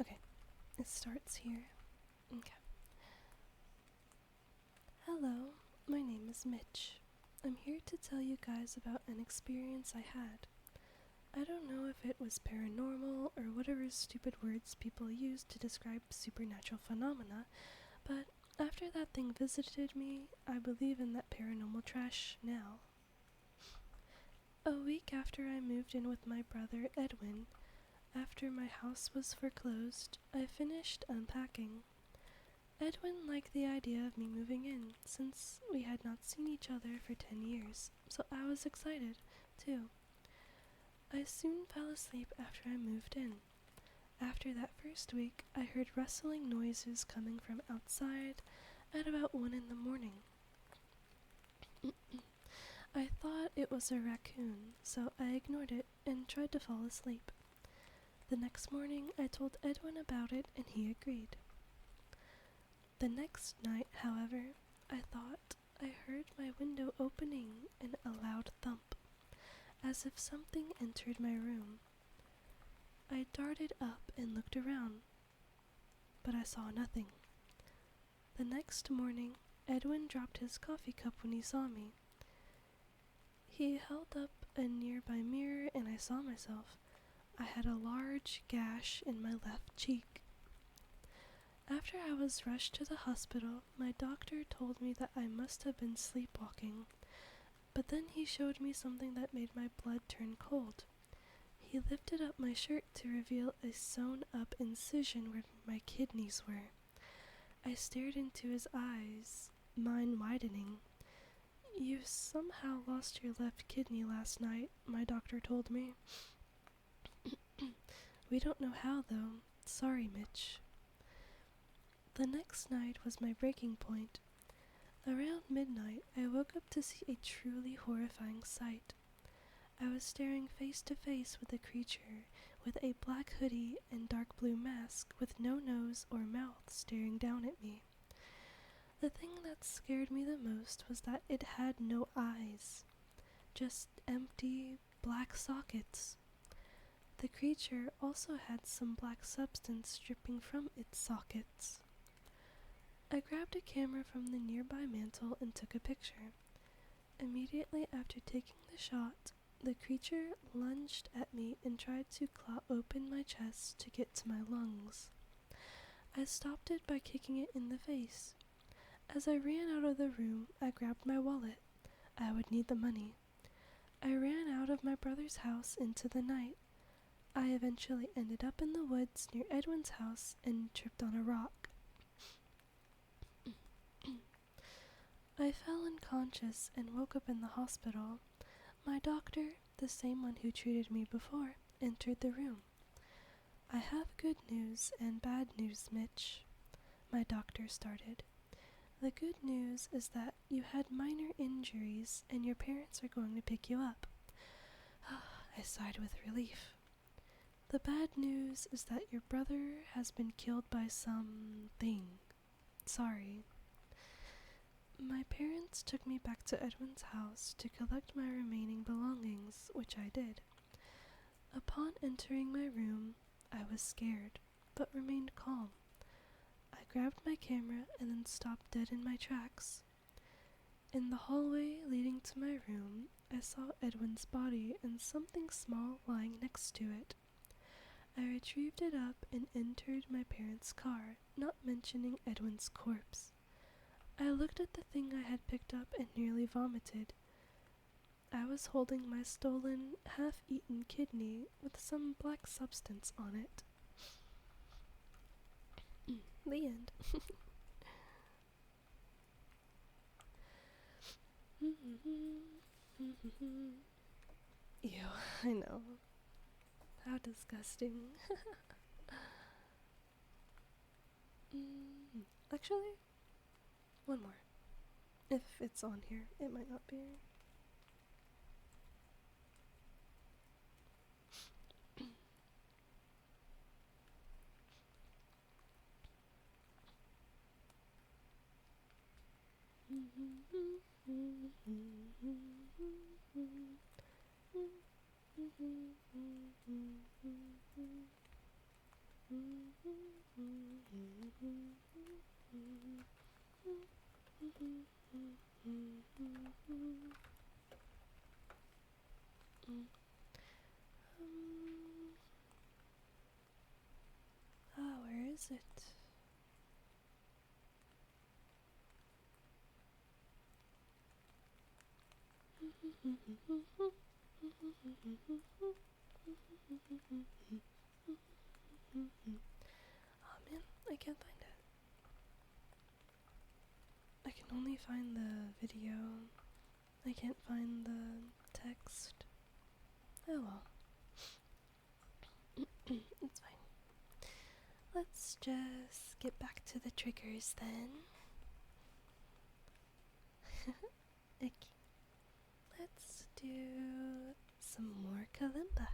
Okay, it starts here. Okay. Hello, my name is Mitch. I'm here to tell you guys about an experience I had. I don't know if it was paranormal or whatever stupid words people use to describe supernatural phenomena, but after that thing visited me, I believe in that paranormal trash now. A week after I moved in with my brother Edwin, after my house was foreclosed, I finished unpacking. Edwin liked the idea of me moving in, since we had not seen each other for 10 years, so I was excited, too. I soon fell asleep after I moved in. After that first week, I heard rustling noises coming from outside at about 1 in the morning. I thought it was a raccoon, so I ignored it and tried to fall asleep. The next morning, I told Edwin about it and he agreed. The next night, however, I thought I heard my window opening and a loud thump, as if something entered my room. I darted up and looked around, but I saw nothing. The next morning, Edwin dropped his coffee cup when he saw me. He held up a nearby mirror and I saw myself. I had a large gash in my left cheek. After I was rushed to the hospital, my doctor told me that I must have been sleepwalking, but then he showed me something that made my blood turn cold. He lifted up my shirt to reveal a sewn-up incision where my kidneys were. I stared into his eyes, mine widening. You somehow lost your left kidney last night, my doctor told me. We don't know how, though. Sorry, Mitch. The next night was my breaking point. Around midnight, I woke up to see a truly horrifying sight. I was staring face to face with a creature with a black hoodie and dark blue mask with no nose or mouth staring down at me. The thing that scared me the most was that it had no eyes. just empty black sockets. The creature also had some black substance dripping from its sockets. I grabbed a camera from the nearby mantel and took a picture. Immediately after taking the shot, the creature lunged at me and tried to claw open my chest to get to my lungs. I stopped it by kicking it in the face. As I ran out of the room, I grabbed my wallet. I would need the money. I ran out of my brother's house into the night. I eventually ended up in the woods near Edwin's house and tripped on a rock. I fell unconscious and woke up in the hospital. My doctor, the same one who treated me before, entered the room. "I have good news and bad news, Mitch," my doctor started. "The good news is that you had minor injuries and your parents are going to pick you up." I sighed with relief. "The bad news is that your brother has been killed by something. Sorry." My parents took me back to Edwin's house to collect my remaining belongings, which I did. Upon entering my room, I was scared, but remained calm. I grabbed my camera and then stopped dead in my tracks. In the hallway leading to my room, I saw Edwin's body and something small lying next to it. I retrieved it up and entered my parents' car, not mentioning Edwin's corpse. I looked at the thing I had picked up and nearly vomited. I was holding my stolen, half-eaten kidney with some black substance on it. The end. Ew, I know. How disgusting. Actually, one more. If it's on here, it might not be. Where is it? Oh man, I can't find it. I can only find the video. I can't find the text. Oh well. It's fine. Let's just get back to the triggers then. Okay. Let's do some more kalimba.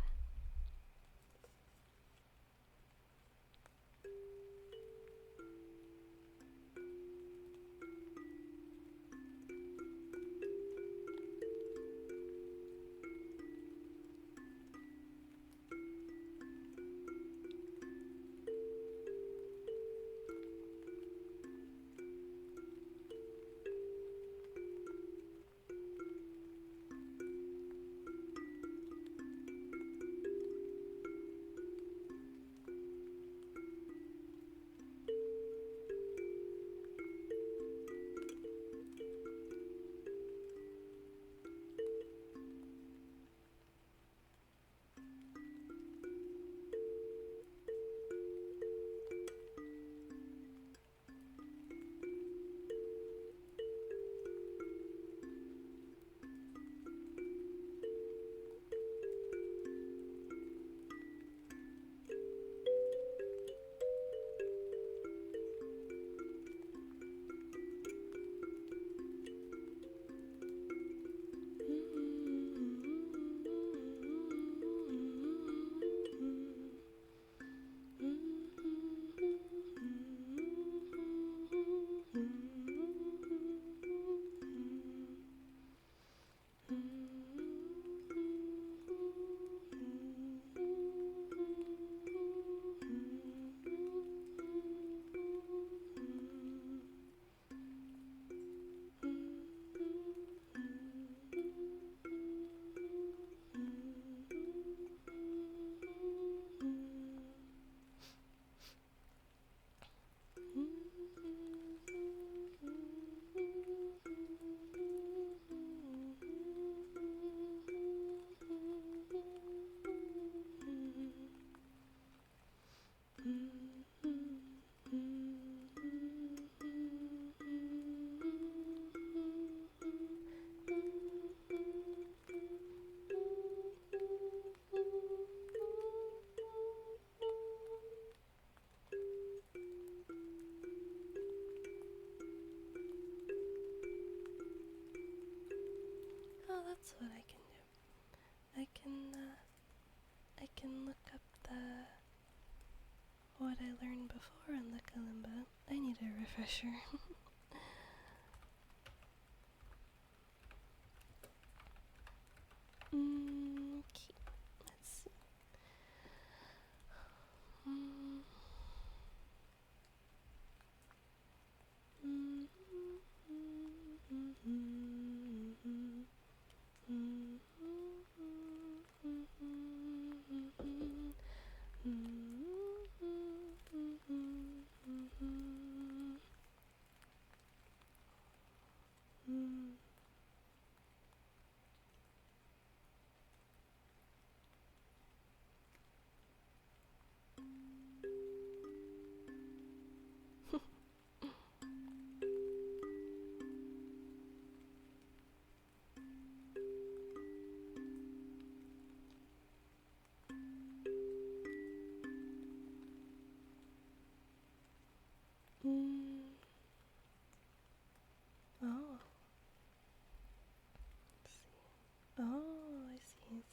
that's what I can do. I can look up what I learned before on the kalimba. I need a refresher. Okay, let's see. Mm. Oh. Let's see. Oh, I see, I see.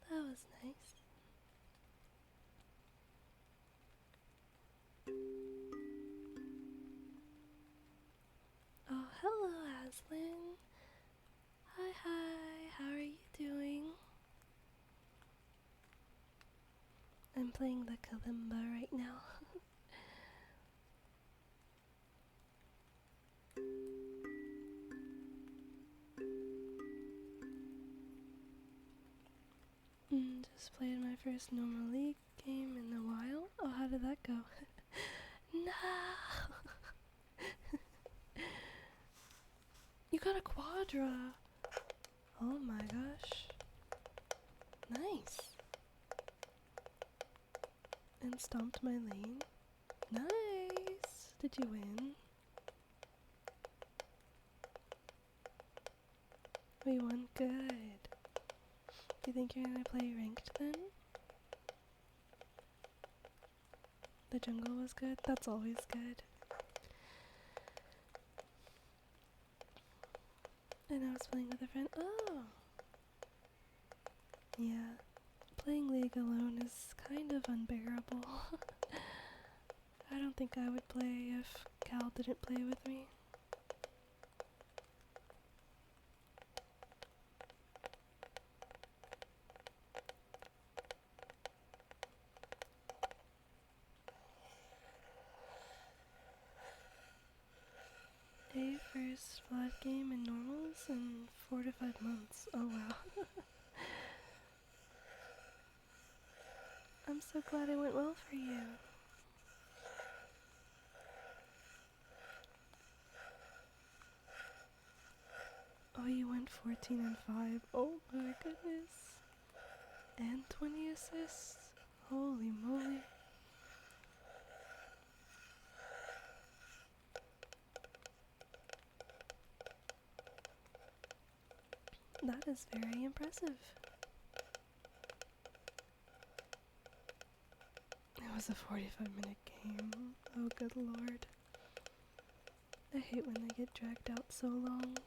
That was nice. Oh, hello, Aslan. Hi, hi. How are you doing? I'm playing the kalimba right now. Just played my first normal league game in a while. Oh, how did that go? No! You got a quadra! Oh my gosh. Nice! And stomped my lane. Nice! Did you win? We won? Good. Do you think you're gonna play ranked then? The jungle was good? That's always good. And I was playing with a friend. Oh! Yeah. Playing League alone is kind of unbearable. I don't think I would play if Cal didn't play with me. A first flat game in normals in 4 to 5 months. Oh wow. I'm so glad it went well for you. Oh, you went 14 and 5. Oh my goodness. And 20 assists. Holy moly. That is very impressive. It was a 45-minute game. Oh good lord. I hate when they get dragged out so long.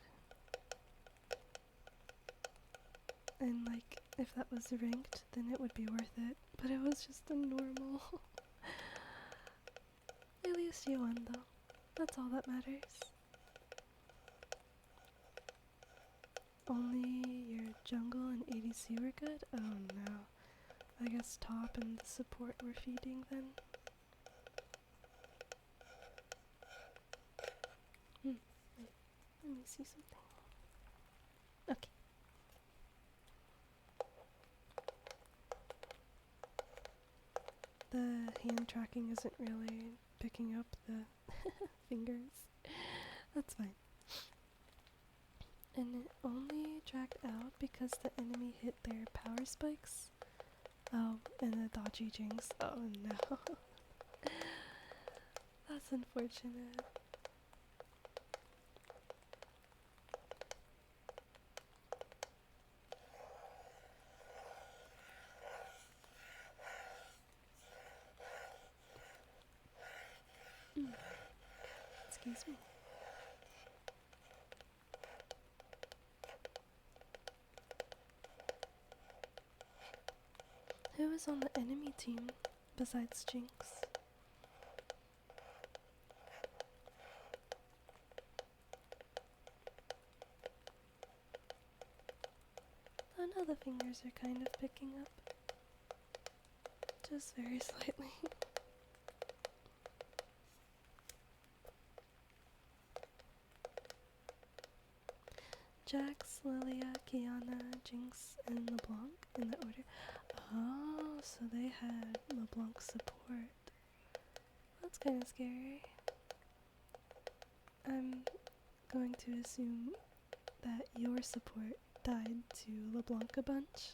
And like, if that was ranked, then it would be worth it. But it was just a normal. At least you won though. That's all that matters. Only your jungle and ADC were good? Oh no. I guess top and the support were feeding then. Wait, let me see something. Okay. the hand tracking isn't really picking up the fingers. That's fine. And it only dragged out because the enemy hit their power spikes. Oh, and the dodgy jinx. Oh no. That's unfortunate. Excuse me. Who was on the enemy team besides Jinx? Oh no, the fingers are kind of picking up. Just very slightly. Jax, Lilia, Kiana, Jinx, and LeBlanc in the order. Oh, so they had LeBlanc support. That's kind of scary. I'm going to assume that your support died to LeBlanc a bunch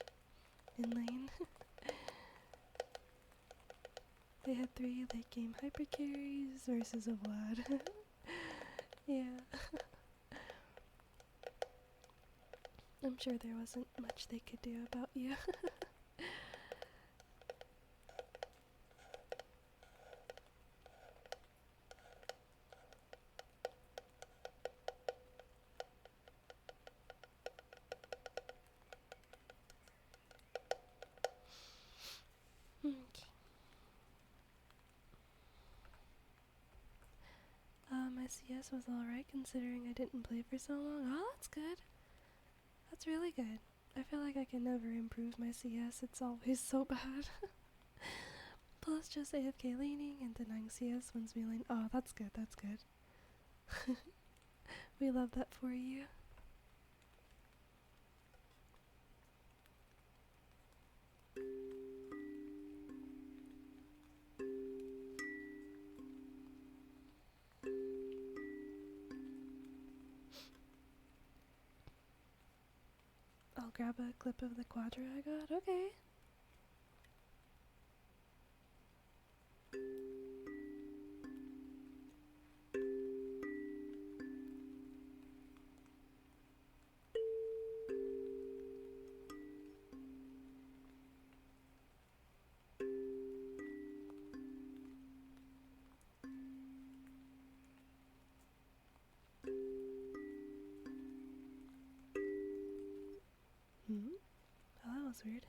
in lane. They had 3 late game hyper carries versus a Vlad. Yeah. I'm sure there wasn't much they could do about you. Okay. My CS was alright considering I didn't play for so long. Oh, that's good. That's really good. I feel like I can never improve my CS. It's always so bad. Plus just AFK laning and denying CS once we lane. Oh, that's good. That's good. We love that for you. I'll grab a clip of the quadra I got. Okay. Hmm? Oh, that was weird.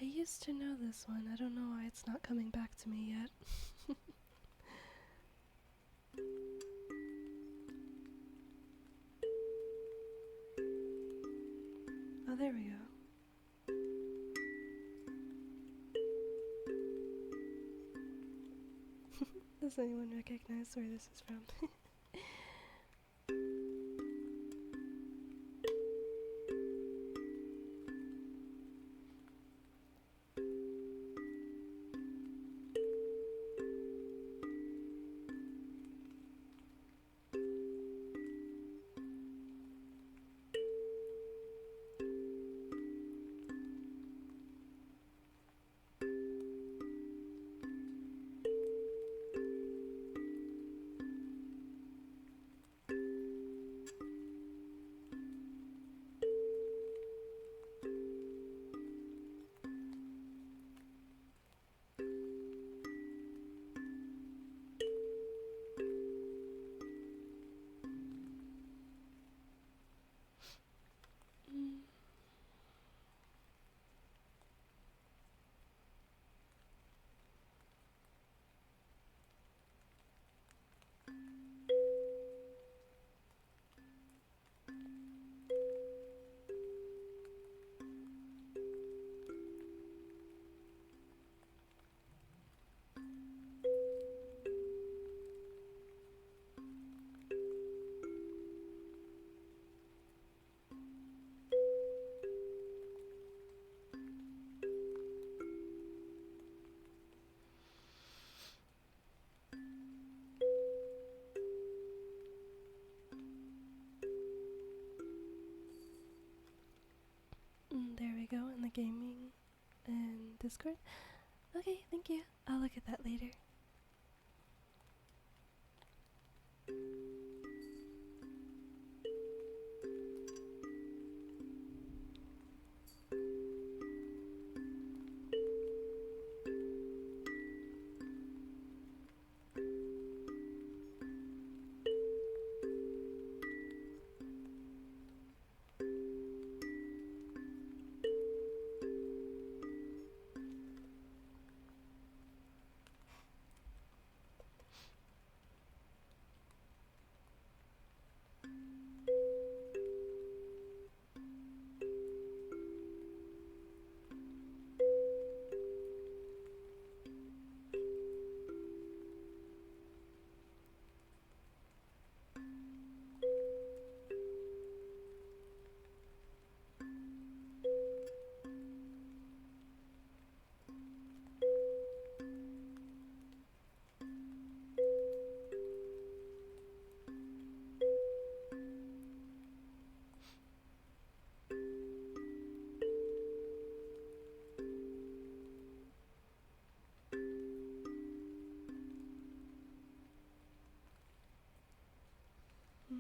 I used to know this one. I don't know why it's not coming back to me yet. Oh, there we go. Does anyone recognize where this is from? There we go, in the gaming and Discord. Okay, thank you. I'll look at that later. Mm.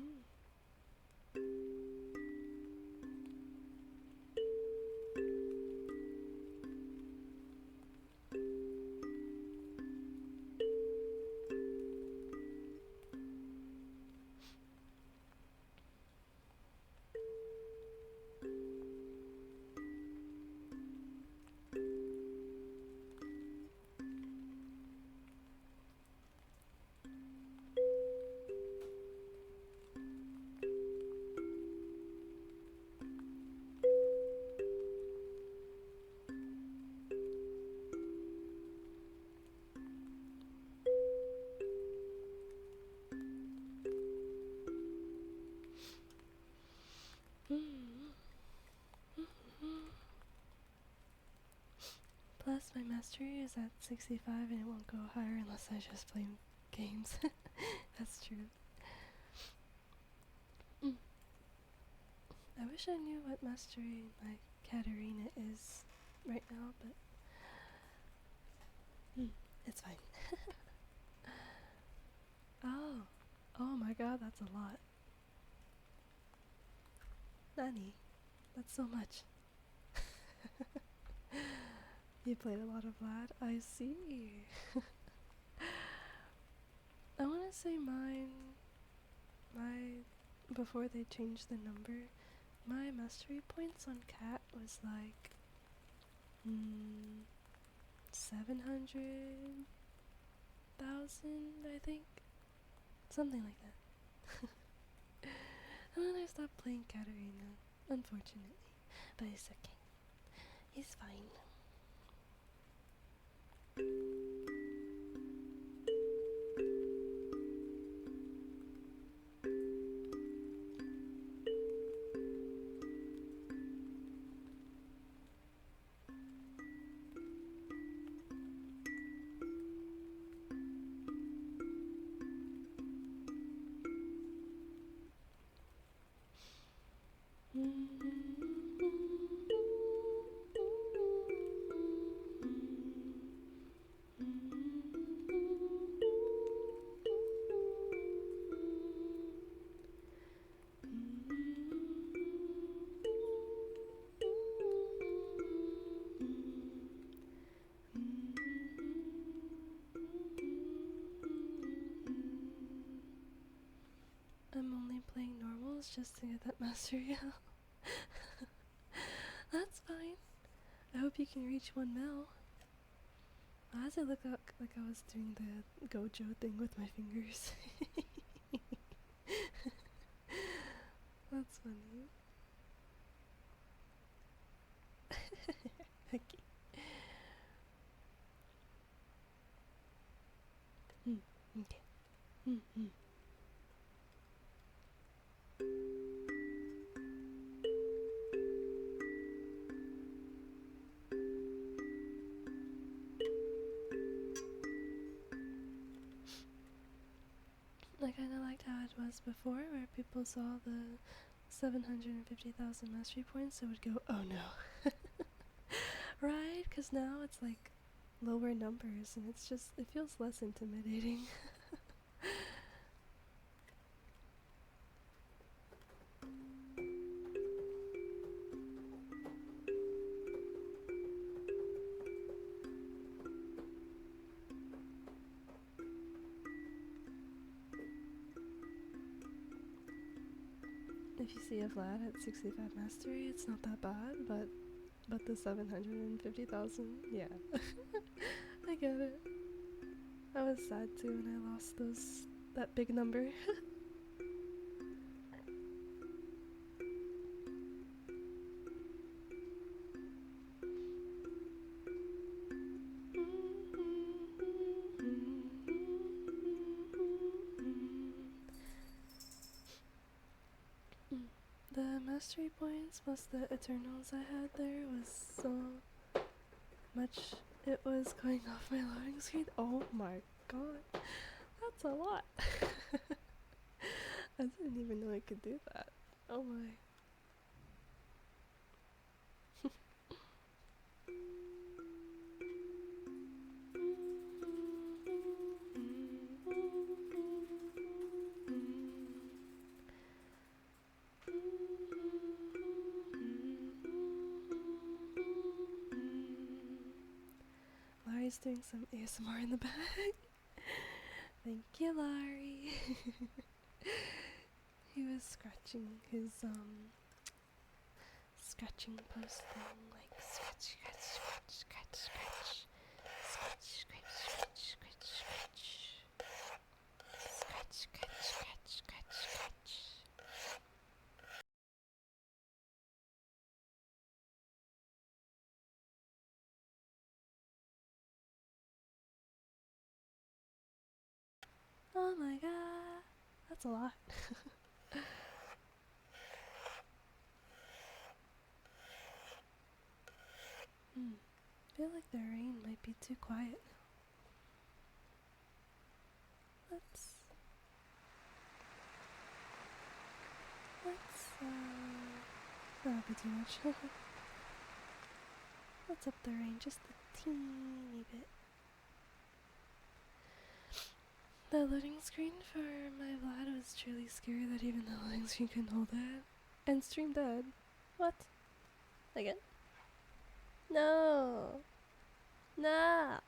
Mm. Plus, my mastery is at 65 and it won't go higher unless I just play games. That's true. Mm. I wish I knew what mastery my Katarina is right now, but it's fine. Oh, oh my god, that's a lot. Nani, that's so much. You played a lot of Vlad, I see. I wanna say my, before they changed the number, my mastery points on Cat was like, 700,000, I think. Something like that. And then I stopped playing Katarina, unfortunately. But it's okay. He's fine. I'm only playing normals just to get that mastery out. That's fine. I hope you can reach 1 mil. Why does it look like I was doing the Gojo thing with my fingers? That's funny. Okay. Okay. I kinda liked how it was before, where people saw the 750,000 mastery points, it would go, oh no. Right? Because now it's like lower numbers and it's just, it feels less intimidating. If you see a Vlad at 65 mastery, it's not that bad, but the 750,000, yeah. I get it. I was sad too when I lost that big number. The mastery points plus the Eternals I had there was so much. It was going off my loading screen. Oh my god. That's a lot. I didn't even know I could do that. Oh my. Larry's doing some ASMR in the back. Thank you, Larry. He was scratching his scratching post thing, like scratch, scratch, scratch, scratch, scratch, scratch, scratch, scratch, scratch, scratch, scratch, scratch, scratch, scratch, scratch. Oh my god, that's a lot. I feel like the rain might be too quiet. Let's not be too much. Let's up the rain just a teeny bit. The loading screen for my Vlad was truly scary that even the loading screen couldn't hold it. And stream dead. What? Again? No! No!